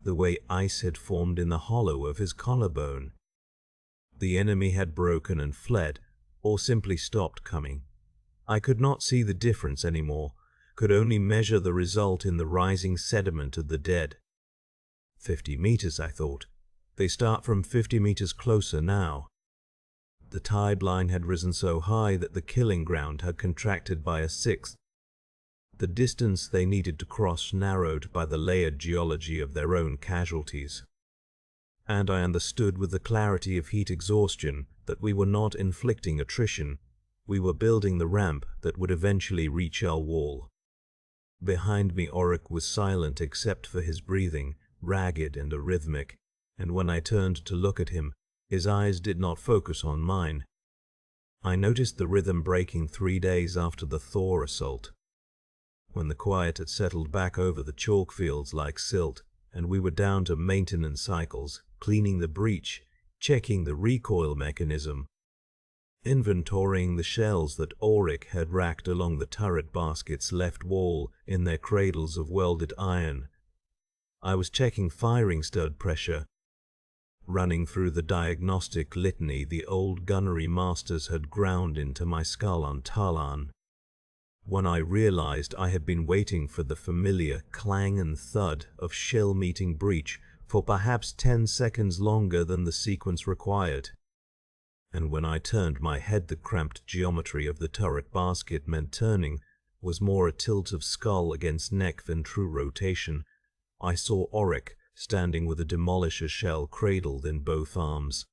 the way ice had formed in the hollow of his collarbone. The enemy had broken and fled, or simply stopped coming. I could not see the difference anymore, could only measure the result in the rising sediment of the dead. 50 meters, I thought. They start from 50 meters closer now. The tide line had risen so high that the killing ground had contracted by a sixth. The distance they needed to cross narrowed by the layered geology of their own casualties. And I understood with the clarity of heat exhaustion that we were not inflicting attrition, we were building the ramp that would eventually reach our wall. Behind me Auric was silent except for his breathing, ragged and arrhythmic, and when I turned to look at him, his eyes did not focus on mine. I noticed the rhythm breaking 3 days after the thaw assault. When the quiet had settled back over the chalk fields like silt, and we were down to maintenance cycles, cleaning the breach, checking the recoil mechanism, inventorying the shells that Auric had racked along the turret basket's left wall in their cradles of welded iron. I was checking firing stud pressure, running through the diagnostic litany the old gunnery masters had ground into my skull on Talan. When I realized I had been waiting for the familiar clang and thud of shell meeting breach for perhaps 10 seconds longer than the sequence required. And when I turned my head, the cramped geometry of the turret basket meant turning was more a tilt of skull against neck than true rotation. I saw Auric standing with a demolisher shell cradled in both arms.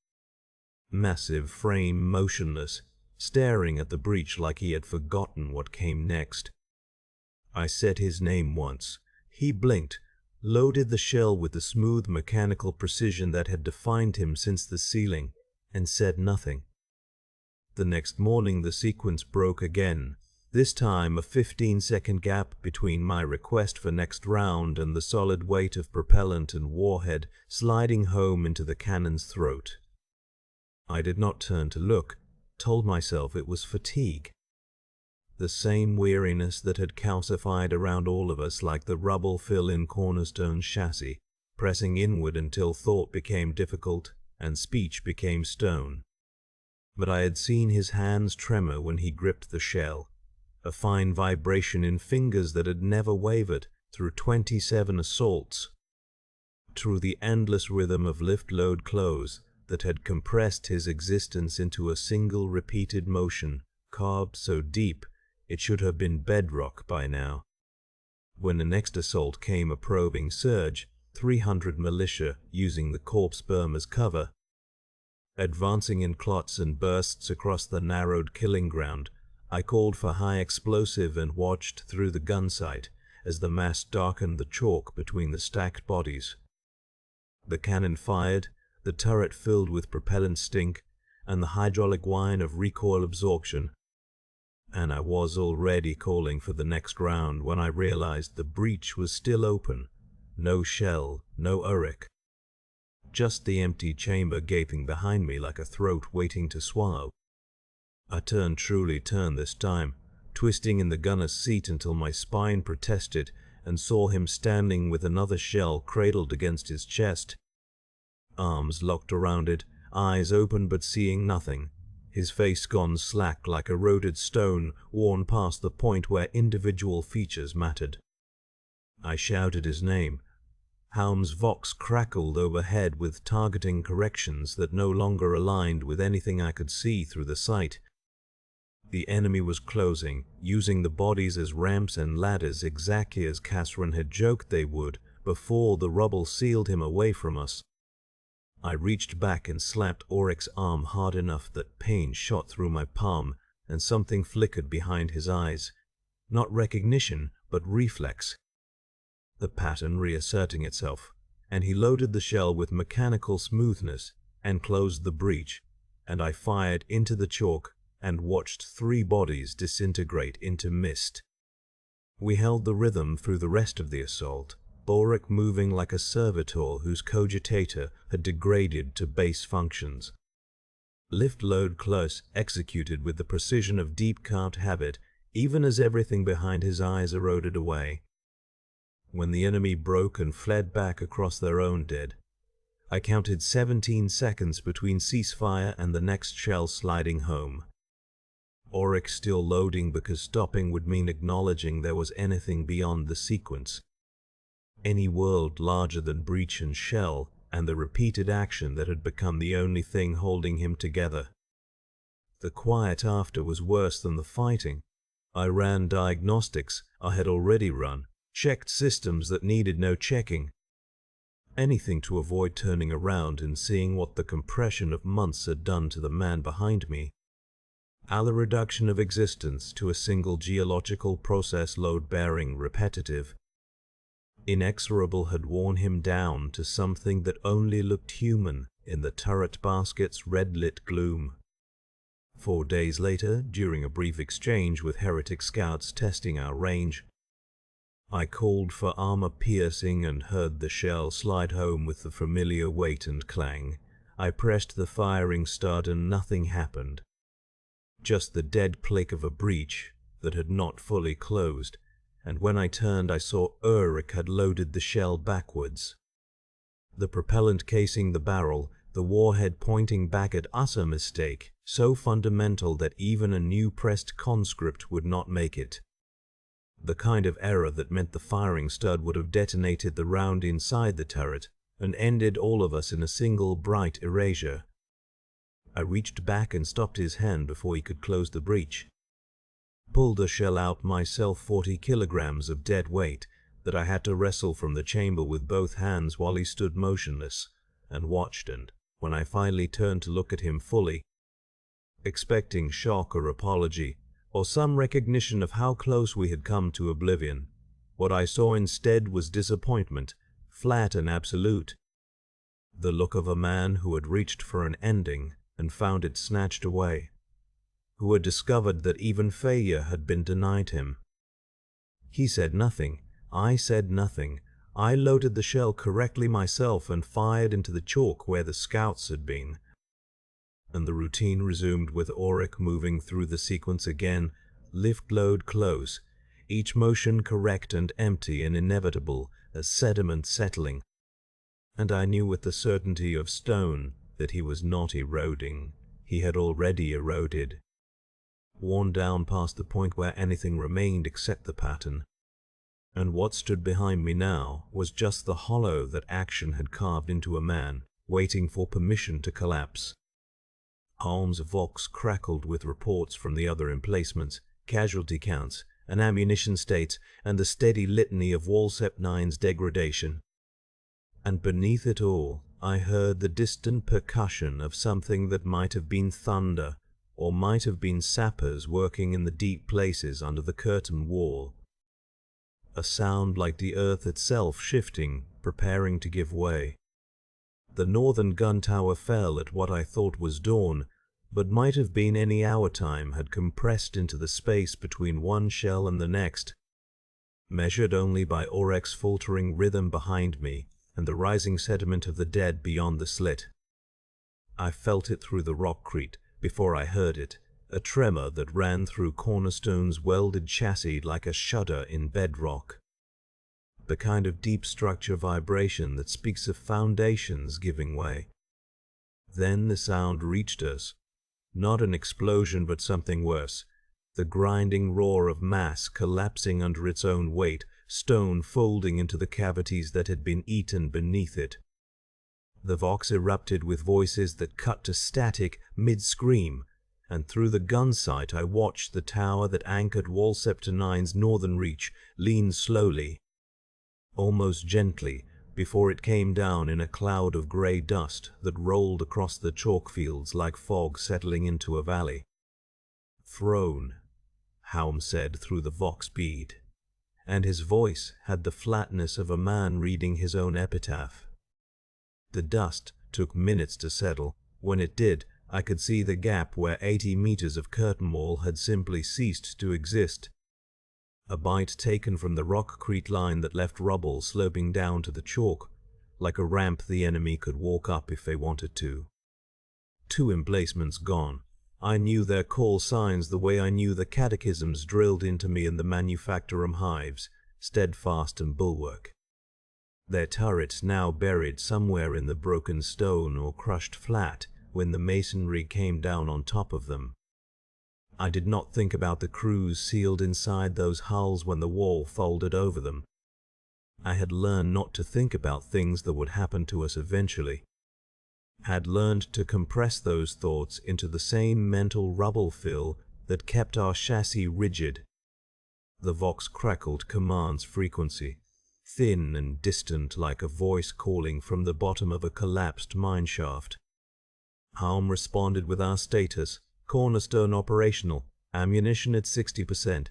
Massive frame motionless, staring at the breach like he had forgotten what came next. I said his name once. He blinked, loaded the shell with the smooth mechanical precision that had defined him since the ceiling, and said nothing. The next morning the sequence broke again, this time a 15-second gap between my request for next round and the solid weight of propellant and warhead sliding home into the cannon's throat. I did not turn to look, told myself it was fatigue. The same weariness that had calcified around all of us like the rubble fill in Cornerstone's chassis, pressing inward until thought became difficult and speech became stone. But I had seen his hands tremor when he gripped the shell, a fine vibration in fingers that had never wavered through 27 assaults, through the endless rhythm of lift-load-close that had compressed his existence into a single repeated motion, carved so deep it should have been bedrock by now. When the next assault came, a probing surge, 300 militia using the corpse berm as cover, advancing in clots and bursts across the narrowed killing ground, I called for high explosive and watched through the gun sight as the mass darkened the chalk between the stacked bodies. The cannon fired, the turret filled with propellant stink and the hydraulic whine of recoil absorption, and I was already calling for the next round when I realized the breach was still open. No shell, no Auric. Just the empty chamber gaping behind me like a throat waiting to swallow. I truly turned this time, twisting in the gunner's seat until my spine protested, and saw him standing with another shell cradled against his chest. Arms locked around it, eyes open but seeing nothing, his face gone slack like eroded stone worn past the point where individual features mattered. I shouted his name. Helm's Vox crackled overhead with targeting corrections that no longer aligned with anything I could see through the sight. The enemy was closing, using the bodies as ramps and ladders exactly as Catherine had joked they would before the rubble sealed him away from us. I reached back and slapped Auric's arm hard enough that pain shot through my palm and something flickered behind his eyes. Not recognition, but reflex. The pattern reasserting itself, and he loaded the shell with mechanical smoothness and closed the breach, and I fired into the chalk and watched 3 bodies disintegrate into mist. We held the rhythm through the rest of the assault, Auric moving like a servitor whose cogitator had degraded to base functions. Lift-load close executed with the precision of deep-carved habit, even as everything behind his eyes eroded away. When the enemy broke and fled back across their own dead, I counted 17 seconds between ceasefire and the next shell sliding home. Auric still loading because stopping would mean acknowledging there was anything beyond the sequence. Any world larger than breach and shell, and the repeated action that had become the only thing holding him together. The quiet after was worse than the fighting. I ran diagnostics I had already run, checked systems that needed no checking. Anything to avoid turning around and seeing what the compression of months had done to the man behind me. The reduction of existence to a single geological process load-bearing repetitive. Inexorable had worn him down to something that only looked human in the turret basket's red-lit gloom. 4 days later, during a brief exchange with heretic scouts testing our range, I called for armor piercing and heard the shell slide home with the familiar weight and clang. I pressed the firing stud and nothing happened. Just the dead click of a breach that had not fully closed, and when I turned I saw Ulrich had loaded the shell backwards. The propellant casing the barrel, the warhead pointing back at us, a mistake so fundamental that even a new pressed conscript would not make it. The kind of error that meant the firing stud would have detonated the round inside the turret and ended all of us in a single bright erasure. I reached back and stopped his hand before he could close the breach. Pulled the shell out myself, 40 kilograms of dead weight that I had to wrestle from the chamber with both hands while he stood motionless and watched, and when I finally turned to look at him fully, expecting shock or apology, or some recognition of how close we had come to oblivion, what I saw instead was disappointment, flat and absolute. The look of a man who had reached for an ending and found it snatched away, who had discovered that even failure had been denied him. He said nothing, I said nothing. I loaded the shell correctly myself and fired into the chalk where the scouts had been. And the routine resumed with Auric moving through the sequence again, lift load close, each motion correct and empty and inevitable as sediment settling. And I knew with the certainty of stone that he was not eroding. He had already eroded, worn down past the point where anything remained except the pattern. And what stood behind me now was just the hollow that action had carved into a man, waiting for permission to collapse. Holmes' Vox crackled with reports from the other emplacements, casualty counts, and ammunition states, and the steady litany of Walsep 9's degradation. And beneath it all, I heard the distant percussion of something that might have been thunder, or might have been sappers working in the deep places under the curtain wall. A sound like the earth itself shifting, preparing to give way. The northern gun tower fell at what I thought was dawn, but might have been any hour. Time had compressed into the space between one shell and the next, measured only by Auric's faltering rhythm behind me and the rising sediment of the dead beyond the slit. I felt it through the rockcrete before I heard it, a tremor that ran through Cornerstone's welded chassis like a shudder in bedrock. The kind of deep structure vibration that speaks of foundations giving way. Then the sound reached us. Not an explosion, but something worse. The grinding roar of mass collapsing under its own weight, stone folding into the cavities that had been eaten beneath it. The Vox erupted with voices that cut to static mid-scream, and through the gun sight I watched the tower that anchored Walsep 9's northern reach lean slowly, almost gently, before it came down in a cloud of grey dust that rolled across the chalk fields like fog settling into a valley. "Throne," Haum said through the Vox bead, and his voice had the flatness of a man reading his own epitaph. The dust took minutes to settle. When it did, I could see the gap where 80 meters of curtain wall had simply ceased to exist. A bite taken from the rockcrete line that left rubble sloping down to the chalk, like a ramp the enemy could walk up if they wanted to. 2 emplacements gone. I knew their call signs the way I knew the catechisms drilled into me in the manufactorum hives, steadfast and bulwark. Their turrets now buried somewhere in the broken stone or crushed flat when the masonry came down on top of them. I did not think about the crews sealed inside those hulls when the wall folded over them. I had learned not to think about things that would happen to us eventually. Had learned to compress those thoughts into the same mental rubble fill that kept our chassis rigid. The Vox crackled Command's frequency, thin and distant like a voice calling from the bottom of a collapsed mineshaft. Helm responded with our status, cornerstone operational, ammunition at 60%.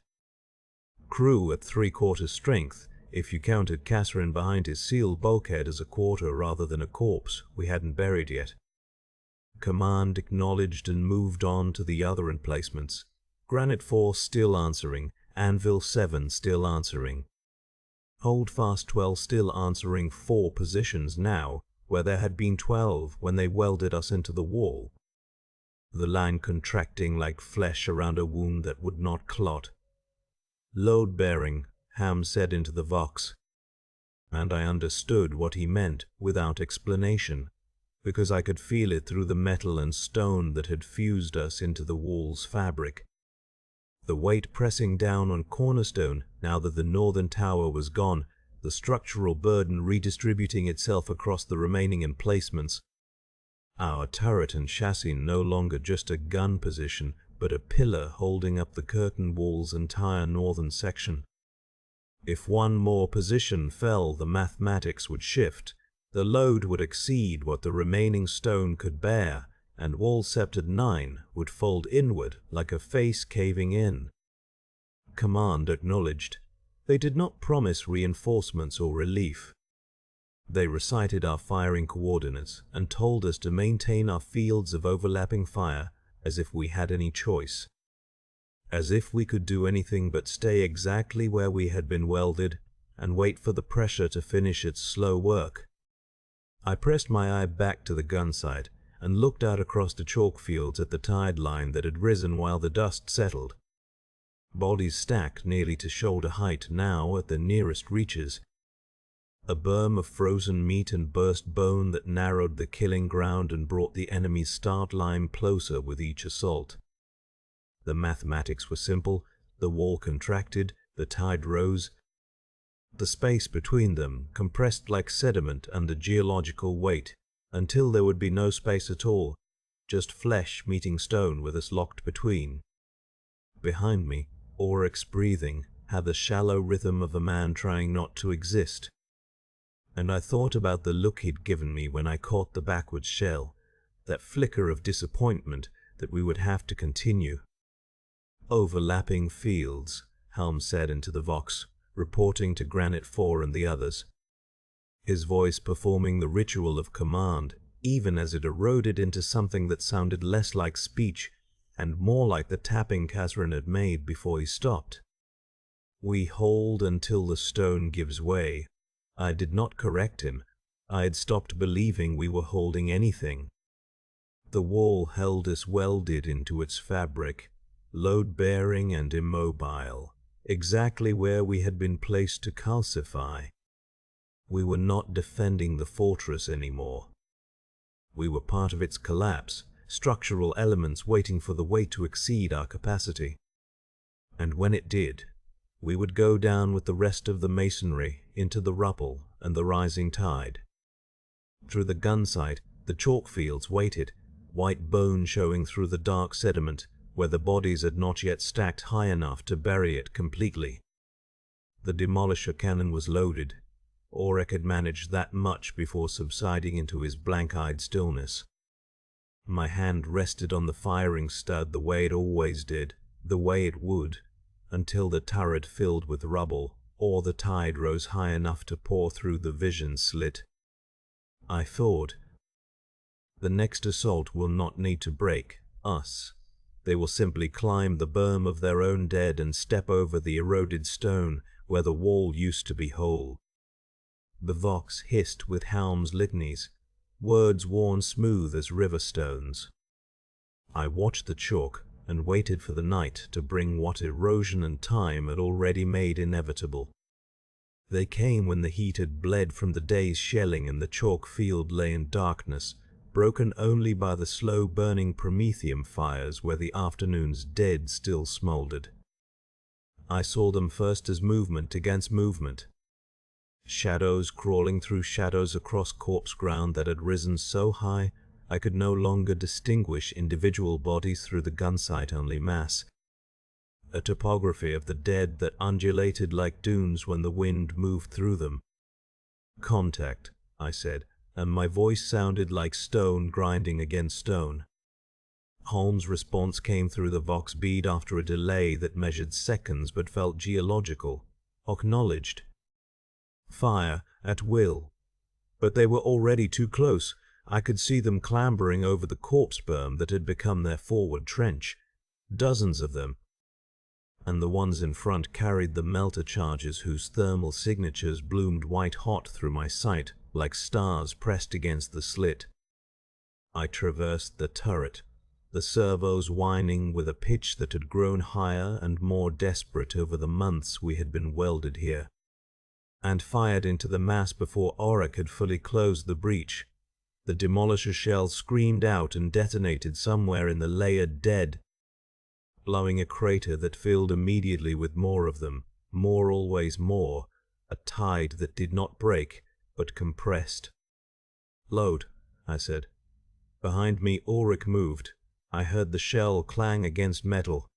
Crew at 3/4 strength, if you counted Catherine behind his sealed bulkhead as a quarter rather than a corpse we hadn't buried yet. Command acknowledged and moved on to the other emplacements. Granite 4 still answering, Anvil 7 still answering. Holdfast 12 still answering 4 positions now, where there had been 12 when they welded us into the wall. The line contracting like flesh around a wound that would not clot. Load-bearing, Ham said into the Vox. And I understood what he meant without explanation, because I could feel it through the metal and stone that had fused us into the wall's fabric. The weight pressing down on cornerstone now that the northern tower was gone, the structural burden redistributing itself across the remaining emplacements. Our turret and chassis no longer just a gun position, but a pillar holding up the curtain wall's entire northern section. If one more position fell, the mathematics would shift. The load would exceed what the remaining stone could bear, and wall septed 9 would fold inward like a face caving in. Command acknowledged. They did not promise reinforcements or relief. They recited our firing coordinates and told us to maintain our fields of overlapping fire as if we had any choice. As if we could do anything but stay exactly where we had been welded and wait for the pressure to finish its slow work. I pressed my eye back to the gun sight and looked out across the chalk fields at the tide line that had risen while the dust settled. Bodies stacked nearly to shoulder height now at the nearest reaches. A berm of frozen meat and burst bone that narrowed the killing ground and brought the enemy's start line closer with each assault. The mathematics were simple, the wall contracted, the tide rose. The space between them compressed like sediment under geological weight, until there would be no space at all, just flesh meeting stone with us locked between. Behind me, Oryx breathing had the shallow rhythm of a man trying not to exist. And I thought about the look he'd given me when I caught the backwards shell, that flicker of disappointment that we would have to continue. Overlapping fields, Helm said into the Vox, reporting to Granite 4 and the others. His voice performing the ritual of command, even as it eroded into something that sounded less like speech and more like the tapping Catherine had made before he stopped. We hold until the stone gives way. I did not correct him. I had stopped believing we were holding anything. The wall held us welded into its fabric, load-bearing and immobile, exactly where we had been placed to calcify. We were not defending the fortress anymore. We were part of its collapse, structural elements waiting for the weight to exceed our capacity. And when it did, we would go down with the rest of the masonry into the rubble and the rising tide. Through the gun sight, the chalk fields waited, white bone showing through the dark sediment where the bodies had not yet stacked high enough to bury it completely. The demolisher cannon was loaded. Oryx had managed that much before subsiding into his blank-eyed stillness. My hand rested on the firing stud the way it always did, the way it would, until the turret filled with rubble, or the tide rose high enough to pour through the vision slit. I thought, the next assault will not need to break us. They will simply climb the berm of their own dead and step over the eroded stone where the wall used to be whole. The Vox hissed with Helm's litanies, words worn smooth as river stones. I watched the chalk and waited for the night to bring what erosion and time had already made inevitable. They came when the heat had bled from the day's shelling and the chalk field lay in darkness, broken only by the slow-burning promethium fires where the afternoon's dead still smoldered. I saw them first as movement against movement. Shadows crawling through shadows across corpse ground that had risen so high I could no longer distinguish individual bodies through the gunsight-only mass. A topography of the dead that undulated like dunes when the wind moved through them. "Contact," I said, and my voice sounded like stone grinding against stone. Holmes' response came through the Vox bead after a delay that measured seconds but felt geological. Acknowledged. Fire, at will. But they were already too close. I could see them clambering over the corpse berm that had become their forward trench. Dozens of them. And the ones in front carried the melter charges whose thermal signatures bloomed white-hot through my sight, like stars pressed against the slit. I traversed the turret, the servos whining with a pitch that had grown higher and more desperate over the months we had been welded here, and fired into the mass before Auric had fully closed the breach. The demolisher shell screamed out and detonated somewhere in the layered dead, blowing a crater that filled immediately with more of them, more always more, a tide that did not break, but compressed. "Load," I said. Behind me Auric moved. I heard the shell clang against metal,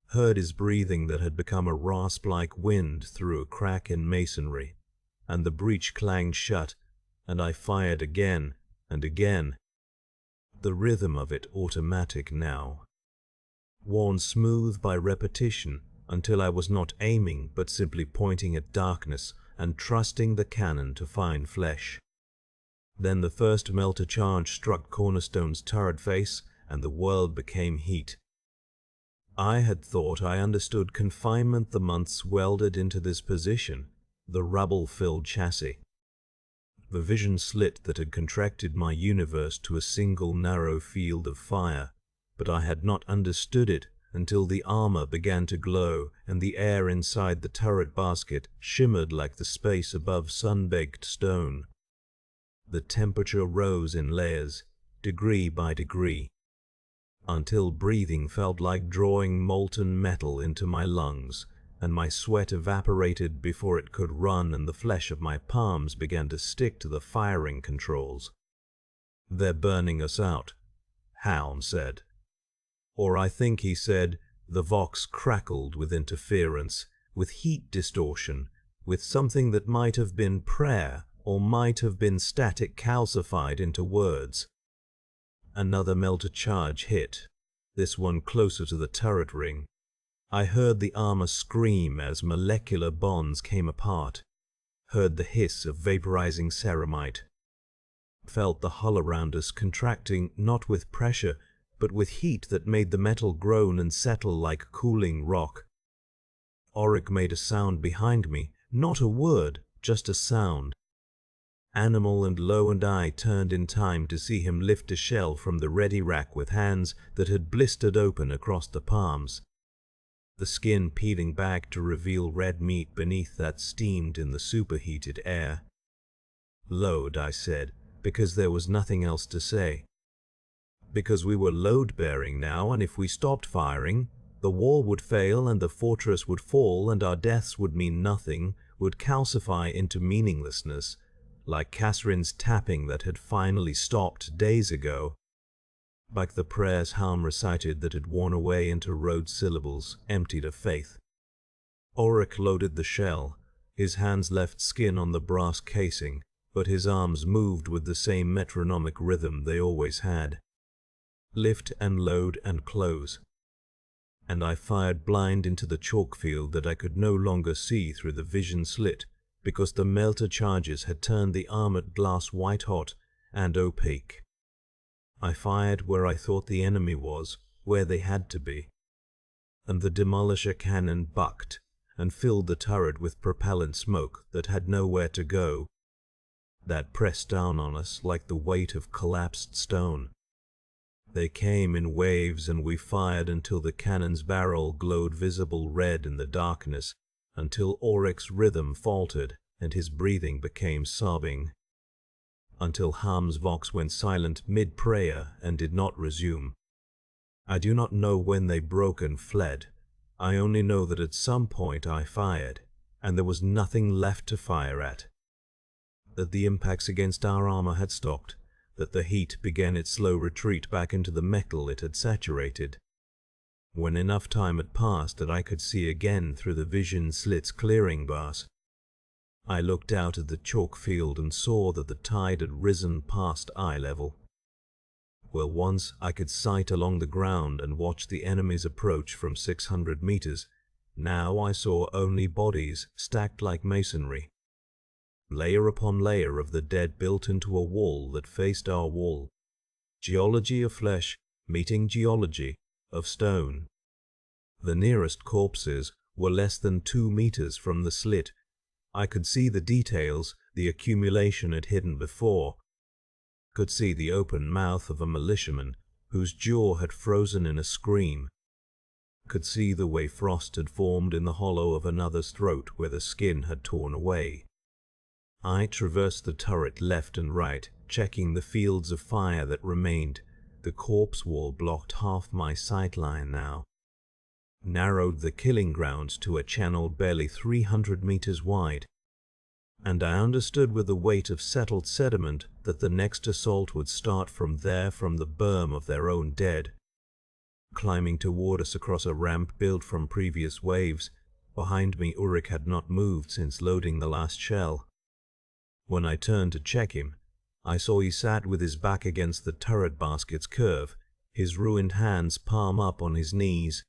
heard his breathing that had become a rasp like wind through a crack in masonry, and the breach clanged shut, and I fired again and again. The rhythm of it automatic now, worn smooth by repetition until I was not aiming but simply pointing at darkness and trusting the cannon to find flesh. Then the first melter charge struck Cornerstone's turret face, and the world became heat. I had thought I understood confinement the months welded into this position, the rubble-filled chassis. The vision slit that had contracted my universe to a single narrow field of fire, but I had not understood it until the armor began to glow and the air inside the turret basket shimmered like the space above sun-baked stone. The temperature rose in layers, degree by degree, until breathing felt like drawing molten metal into my lungs, and my sweat evaporated before it could run and the flesh of my palms began to stick to the firing controls. "They're burning us out," Halm said. Or I think he said, the Vox crackled with interference, with heat distortion, with something that might have been prayer or might have been static calcified into words. Another melter charge hit, this one closer to the turret ring. I heard the armor scream as molecular bonds came apart, heard the hiss of vaporizing ceramite, felt the hull around us contracting not with pressure, but with heat that made the metal groan and settle like cooling rock. Auric made a sound behind me, not a word, just a sound. Animal and Low and I turned in time to see him lift a shell from the ready rack with hands that had blistered open across the palms, the skin peeling back to reveal red meat beneath that steamed in the superheated air. "Load," I said, because there was nothing else to say. Because we were load-bearing now, and if we stopped firing, the wall would fail and the fortress would fall and our deaths would mean nothing, would calcify into meaninglessness, like Catherine's tapping that had finally stopped days ago, like the prayers Halm recited that had worn away into road syllables, emptied of faith. Auric loaded the shell. His hands left skin on the brass casing, but his arms moved with the same metronomic rhythm they always had. Lift and load and close. And I fired blind into the chalk field that I could no longer see through the vision slit, because the melter charges had turned the armored glass white-hot and opaque. I fired where I thought the enemy was, where they had to be. And the demolisher cannon bucked and filled the turret with propellant smoke that had nowhere to go, that pressed down on us like the weight of collapsed stone. They came in waves and we fired until the cannon's barrel glowed visible red in the darkness, until Auric's rhythm faltered and his breathing became sobbing. until Ham's vox went silent mid-prayer and did not resume. I do not know when they broke and fled. I only know that at some point I fired, and there was nothing left to fire at. That the impacts against our armor had stopped, that the heat began its slow retreat back into the metal it had saturated. When enough time had passed that I could see again through the vision slit's clearing bars, I looked out at the chalk field and saw that the tide had risen past eye level. Well, once I could sight along the ground and watch the enemy's approach from 600 meters. Now I saw only bodies stacked like masonry. Layer upon layer of the dead built into a wall that faced our wall. Geology of flesh meeting geology of stone. The nearest corpses were less than 2 meters from the slit. I could see the details the accumulation had hidden before. Could see the open mouth of a militiaman whose jaw had frozen in a scream. Could see the way frost had formed in the hollow of another's throat where the skin had torn away. I traversed the turret left and right, checking the fields of fire that remained. The corpse wall blocked half my sightline now. Narrowed the killing grounds to a channel barely 300 meters wide. And I understood with the weight of settled sediment that the next assault would start from there, from the berm of their own dead. Climbing toward us across a ramp built from previous waves. Behind me, Ulrich had not moved since loading the last shell. When I turned to check him, I saw he sat with his back against the turret basket's curve, his ruined hands palm up on his knees.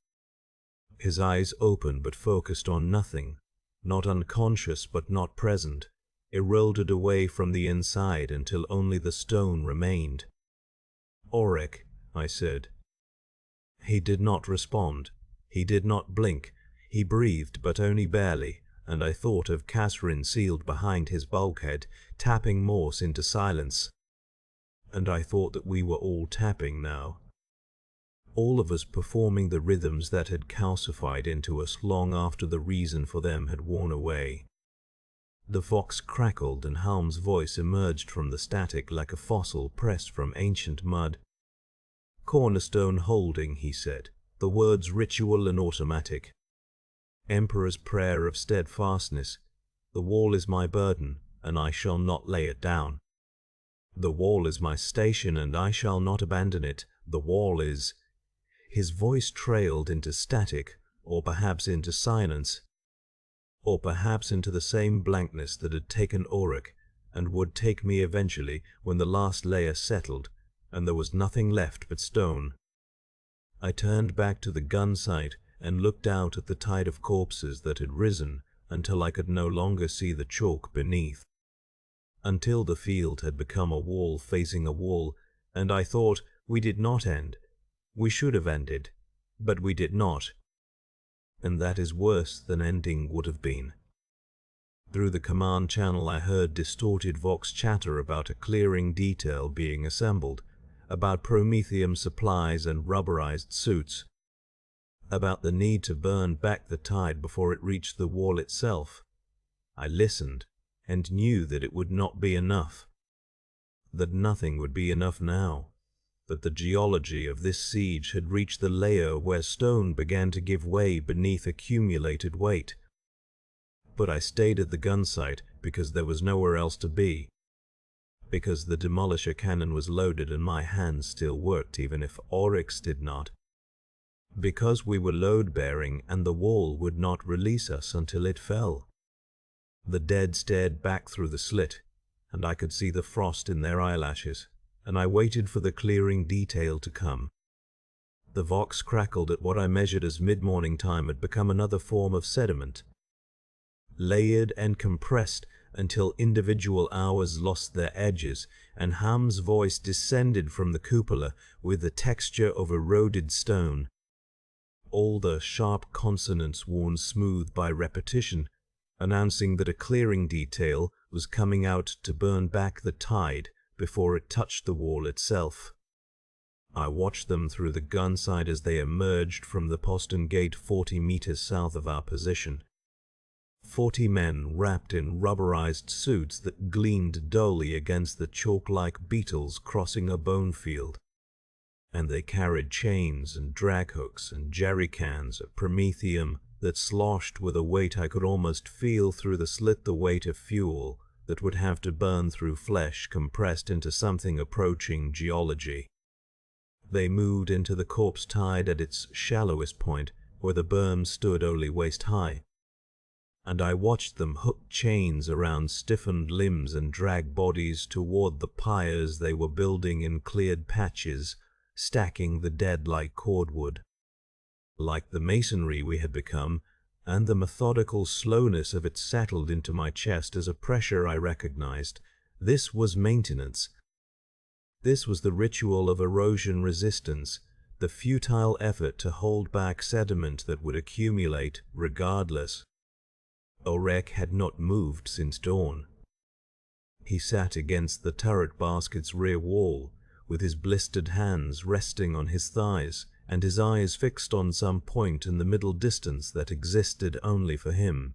His eyes open but focused on nothing, not unconscious but not present, eroded away from the inside until only the stone remained. "Ulrich," I said. He did not respond. He did not blink. He breathed, but only barely, and I thought of Catherine sealed behind his bulkhead, tapping Morse into silence. And I thought that we were all tapping now. All of us performing the rhythms that had calcified into us long after the reason for them had worn away. The vox crackled and Helm's voice emerged from the static like a fossil pressed from ancient mud. "Cornerstone holding," he said, the words ritual and automatic. "Emperor's prayer of steadfastness. The wall is my burden, and I shall not lay it down. The wall is my station, and I shall not abandon it. The wall is—" His voice trailed into static, or perhaps into silence, or perhaps into the same blankness that had taken Ulrich, and would take me eventually when the last layer settled, and there was nothing left but stone. I turned back to the gun sight and looked out at the tide of corpses that had risen until I could no longer see the chalk beneath. Until the field had become a wall facing a wall, and I thought we did not end. We should have ended, but we did not. And that is worse than ending would have been. Through the command channel I heard distorted vox chatter about a clearing detail being assembled, about promethium supplies and rubberized suits, about the need to burn back the tide before it reached the wall itself. I listened, and knew that it would not be enough, that nothing would be enough now, that the geology of this siege had reached the layer where stone began to give way beneath accumulated weight. But I stayed at the gun sight because there was nowhere else to be, because the demolisher cannon was loaded and my hands still worked even if Oryx did not, because we were load-bearing and the wall would not release us until it fell. The dead stared back through the slit, and I could see the frost in their eyelashes, and I waited for the clearing detail to come. The vox crackled at what I measured as mid-morning time had become another form of sediment, layered and compressed until individual hours lost their edges, and Ham's voice descended from the cupola with the texture of eroded stone. All the sharp consonants worn smooth by repetition, announcing that a clearing detail was coming out to burn back the tide before it touched the wall itself. I watched them through the gun sight as they emerged from the postern gate 40 meters south of our position. 40 men wrapped in rubberized suits that gleamed dully against the chalk-like beetles crossing a bone field. And they carried chains and drag hooks and jerry cans of promethium that sloshed with a weight I could almost feel through the slit, the weight of fuel that would have to burn through flesh compressed into something approaching geology. They moved into the corpse tide at its shallowest point, where the berm stood only waist-high, and I watched them hook chains around stiffened limbs and drag bodies toward the pyres they were building in cleared patches, stacking the dead like cordwood. Like the masonry we had become, and the methodical slowness of it settled into my chest as a pressure I recognized. This was maintenance. This was the ritual of erosion resistance, the futile effort to hold back sediment that would accumulate regardless. Orek had not moved since dawn. He sat against the turret basket's rear wall, with his blistered hands resting on his thighs, and his eyes fixed on some point in the middle distance that existed only for him.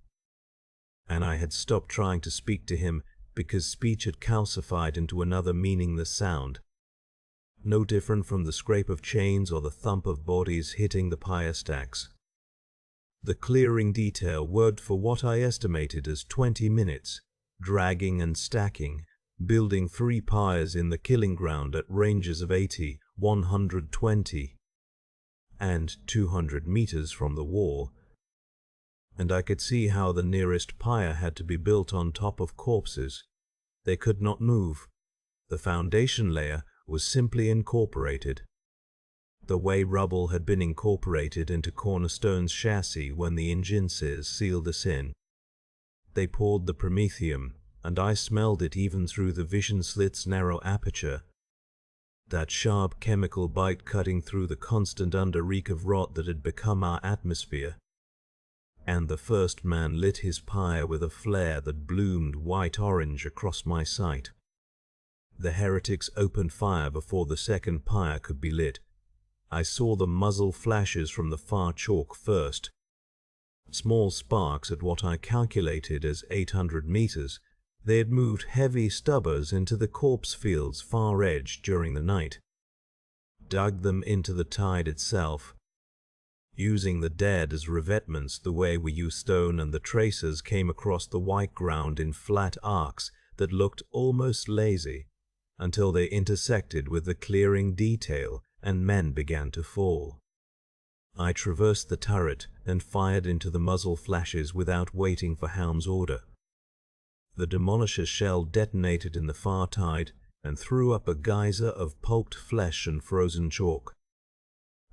And I had stopped trying to speak to him because speech had calcified into another meaningless sound, no different from the scrape of chains or the thump of bodies hitting the pyre stacks. The clearing detail worked for what I estimated as 20 minutes, dragging and stacking, building 3 pyres in the killing ground at ranges of 80, 120, and 200 meters from the wall, and I could see how the nearest pyre had to be built on top of corpses. They could not move. The foundation layer was simply incorporated, the way rubble had been incorporated into Cornerstone's chassis when the engineers sealed us in. They poured the promethium, and I smelled it even through the vision slit's narrow aperture, that sharp chemical bite cutting through the constant underreek of rot that had become our atmosphere. And the first man lit his pyre with a flare that bloomed white-orange across my sight. The heretics opened fire before the second pyre could be lit. I saw the muzzle flashes from the far chalk first, small sparks at what I calculated as 800 meters. They had moved heavy stubbers into the corpse field's far edge during the night, dug them into the tide itself, using the dead as revetments the way we use stone, and the tracers came across the white ground in flat arcs that looked almost lazy, until they intersected with the clearing detail and men began to fall. I traversed the turret and fired into the muzzle flashes without waiting for Helm's order. The demolisher's shell detonated in the far tide and threw up a geyser of pulped flesh and frozen chalk.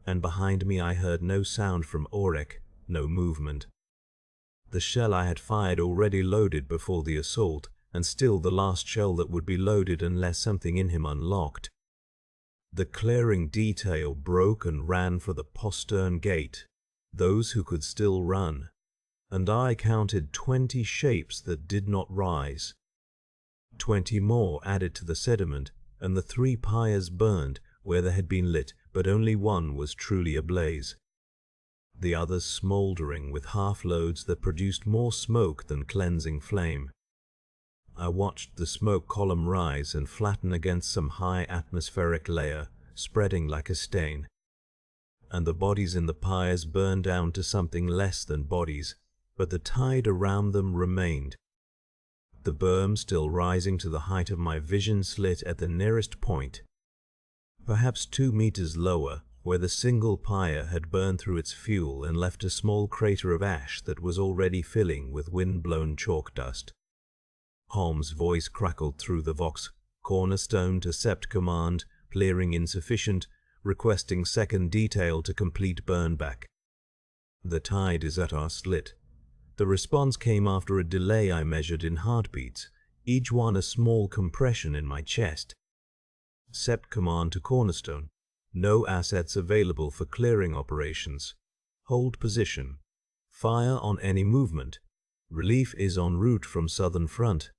And behind me I heard no sound from Orek, no movement. The shell I had fired already loaded before the assault, and still the last shell that would be loaded unless something in him unlocked. The clearing detail broke and ran for the postern gate, those who could still run, and I counted 20 shapes that did not rise. 20 more added to the sediment, and the 3 pyres burned where they had been lit, but only one was truly ablaze, the others smouldering with half-loads that produced more smoke than cleansing flame. I watched the smoke column rise and flatten against some high atmospheric layer, spreading like a stain, and the bodies in the pyres burned down to something less than bodies, but the tide around them remained, the berm still rising to the height of my vision slit at the nearest point, perhaps 2 meters lower, where the single pyre had burned through its fuel and left a small crater of ash that was already filling with wind-blown chalk dust. Holmes' voice crackled through the vox, Cornerstone to Sept Command, clearing insufficient, requesting second detail to complete burnback. The tide is at our slit. The response came after a delay I measured in heartbeats, each one a small compression in my chest. Sept Command to Cornerstone. No assets available for clearing operations. Hold position. Fire on any movement. Relief is en route from southern front.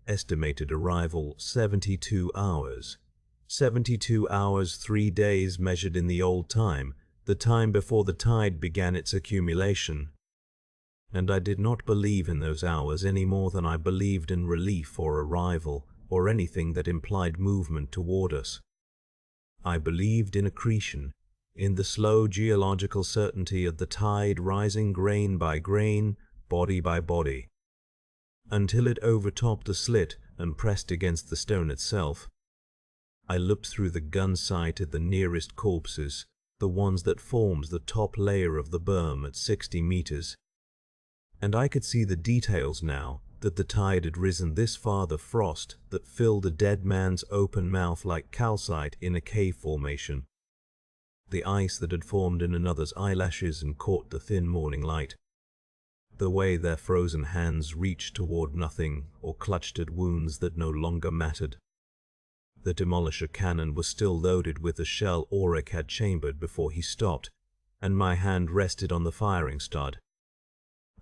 Estimated arrival 72 hours. 72 hours, 3 days measured in the old time, the time before the tide began its accumulation. and I did not believe in those hours any more than I believed in relief or arrival, or anything that implied movement toward us. I believed in accretion, in the slow geological certainty of the tide rising grain by grain, body by body, until it overtopped the slit and pressed against the stone itself. I looked through the gun sight at the nearest corpses, the ones that formed the top layer of the berm at 60 meters. And I could see the details now, that the tide had risen this far, the frost that filled a dead man's open mouth like calcite in a cave formation, the ice that had formed in another's eyelashes and caught the thin morning light, the way their frozen hands reached toward nothing or clutched at wounds that no longer mattered. The demolisher cannon was still loaded with the shell Auric had chambered before he stopped, and my hand rested on the firing stud.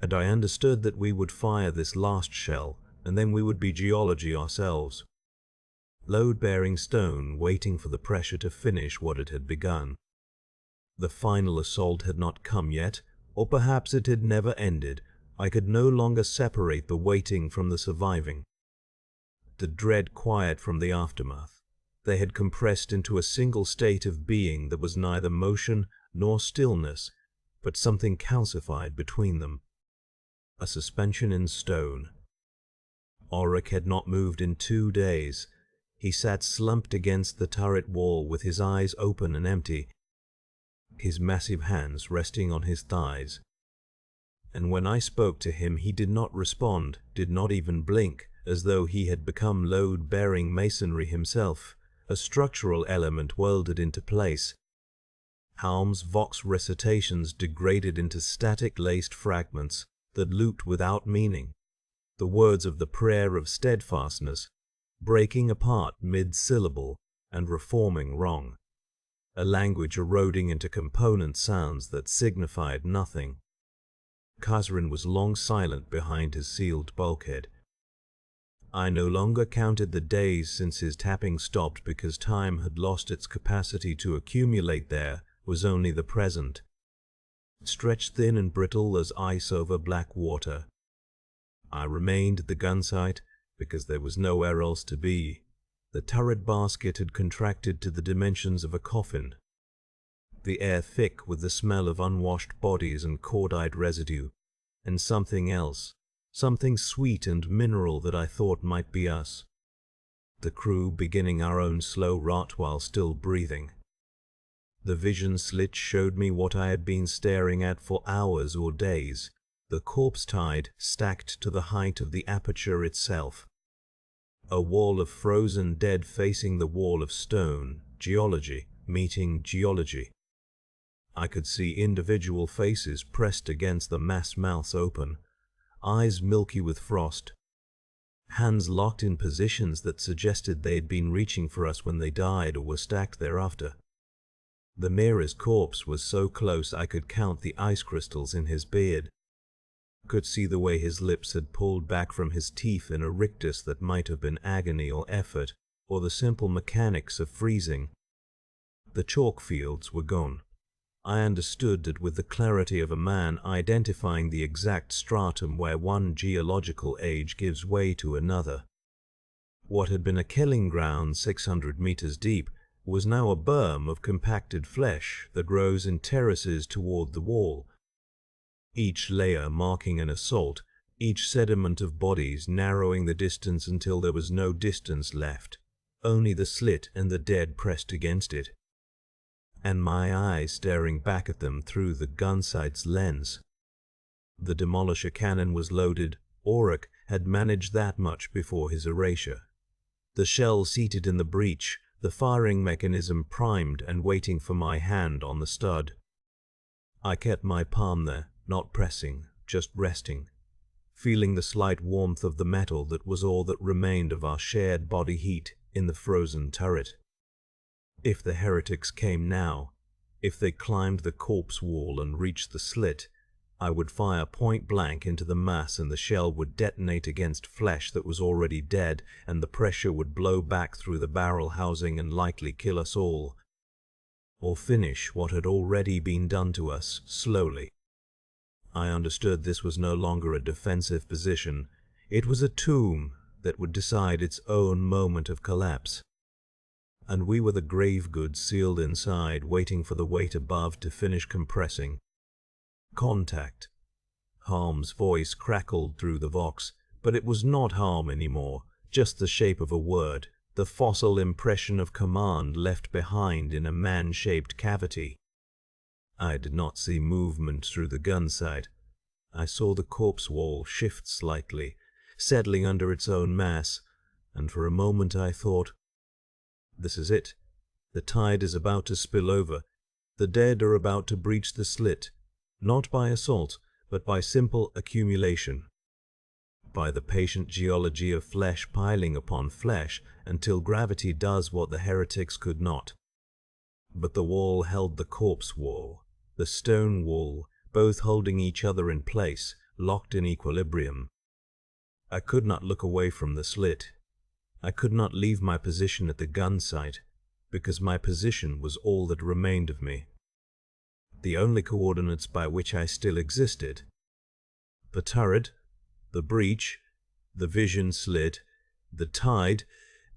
And I understood that we would fire this last shell, and then we would be geology ourselves. Load-bearing stone waiting for the pressure to finish what it had begun. The final assault had not come yet, or perhaps it had never ended. I could no longer separate the waiting from the surviving, the dread quiet from the aftermath. They had compressed into a single state of being that was neither motion nor stillness, but something calcified between them. A suspension in stone. Auric had not moved in 2 days. He sat slumped against the turret wall with his eyes open and empty, his massive hands resting on his thighs. And when I spoke to him, he did not respond, did not even blink, as though he had become load-bearing masonry himself, a structural element welded into place. Helm's Vox recitations degraded into static-laced fragments that looped without meaning, the words of the prayer of steadfastness, breaking apart mid-syllable and reforming wrong, a language eroding into component sounds that signified nothing. Khazrin was long silent behind his sealed bulkhead. I no longer counted the days since his tapping stopped, because time had lost its capacity to accumulate. There was only the present, stretched thin and brittle as ice over black water. I remained at the gun sight because there was nowhere else to be. The turret basket had contracted to the dimensions of a coffin, the air thick with the smell of unwashed bodies and cordite residue, and something else, something sweet and mineral that I thought might be us, the crew beginning our own slow rot while still breathing. The vision slit showed me what I had been staring at for hours or days, the corpse tide stacked to the height of the aperture itself. A wall of frozen dead facing the wall of stone, geology meeting geology. I could see individual faces pressed against the mass mouths open, eyes milky with frost, hands locked in positions that suggested they had been reaching for us when they died or were stacked thereafter. The Mirror's corpse was so close I could count the ice crystals in his beard, could see the way his lips had pulled back from his teeth in a rictus that might have been agony or effort, or the simple mechanics of freezing. The chalk fields were gone. I understood it with the clarity of a man identifying the exact stratum where one geological age gives way to another. What had been a killing ground 600 meters deep was now a berm of compacted flesh that rose in terraces toward the wall, each layer marking an assault, each sediment of bodies narrowing the distance until there was no distance left, only the slit and the dead pressed against it, and my eyes staring back at them through the gunsight's lens. The demolisher cannon was loaded. Auric had managed that much before his erasure. The shell seated in the breech, the firing mechanism primed and waiting for my hand on the stud. I kept my palm there, not pressing, just resting, feeling the slight warmth of the metal that was all that remained of our shared body heat in the frozen turret. If the heretics came now, if they climbed the corpse wall and reached the slit, I would fire point blank into the mass and the shell would detonate against flesh that was already dead, and the pressure would blow back through the barrel housing and likely kill us all, or finish what had already been done to us slowly. I understood this was no longer a defensive position. It was a tomb that would decide its own moment of collapse. And we were the grave goods sealed inside, waiting for the weight above to finish compressing. Contact. Harm's voice crackled through the vox, but it was not Harm anymore, just the shape of a word, the fossil impression of command left behind in a man-shaped cavity. I did not see movement through the gun sight. I saw the corpse wall shift slightly, settling under its own mass, and for a moment I thought, this is it. The tide is about to spill over. The dead are about to breach the slit, not by assault, but by simple accumulation. By the patient geology of flesh piling upon flesh until gravity does what the heretics could not. But the wall held the corpse wall, the stone wall, both holding each other in place, locked in equilibrium. I could not look away from the slit. I could not leave my position at the gun sight, because my position was all that remained of me. The only coordinates by which I still existed. The turret, the breach, the vision slit, the tide,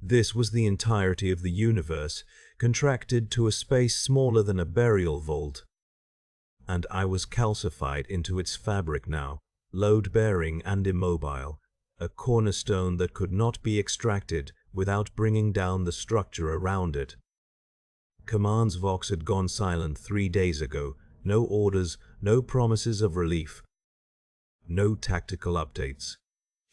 this was the entirety of the universe, contracted to a space smaller than a burial vault. And I was calcified into its fabric now, load-bearing and immobile, a cornerstone that could not be extracted without bringing down the structure around it. Command's vox had gone silent 3 days ago, no orders, no promises of relief. No tactical updates,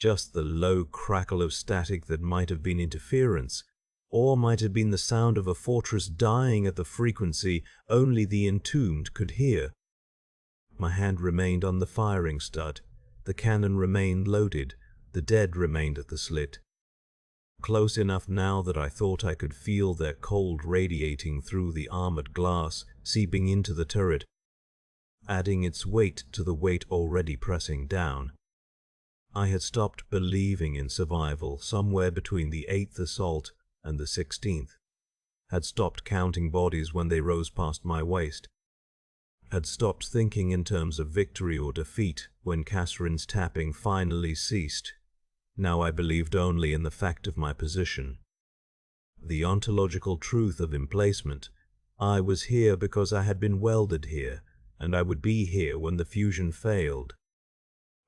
just the low crackle of static that might have been interference, or might have been the sound of a fortress dying at the frequency only the entombed could hear. My hand remained on the firing stud, the cannon remained loaded, the dead remained at the slit. Close enough now that I thought I could feel their cold radiating through the armored glass, seeping into the turret, adding its weight to the weight already pressing down. I had stopped believing in survival somewhere between the 8th assault and the 16th, had stopped counting bodies when they rose past my waist, had stopped thinking in terms of victory or defeat when Catherine's tapping finally ceased. Now I believed only in the fact of my position. The ontological truth of emplacement. I was here because I had been welded here, and I would be here when the fusion failed.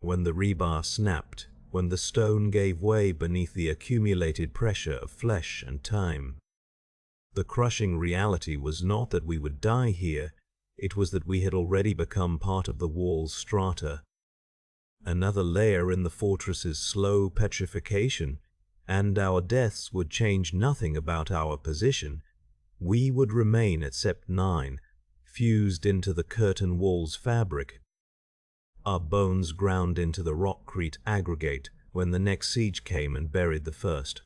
When the rebar snapped, when the stone gave way beneath the accumulated pressure of flesh and time. The crushing reality was not that we would die here, it was that we had already become part of the wall's strata. Another layer in the fortress's slow petrification, and our deaths would change nothing about our position. We would remain at Sept 9, fused into the curtain wall's fabric. Our bones ground into the rockcrete aggregate when the next siege came and buried the first.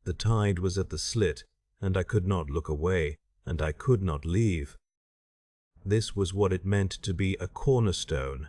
The tide was at the slit, and I could not look away, and I could not leave. This was what it meant to be a cornerstone,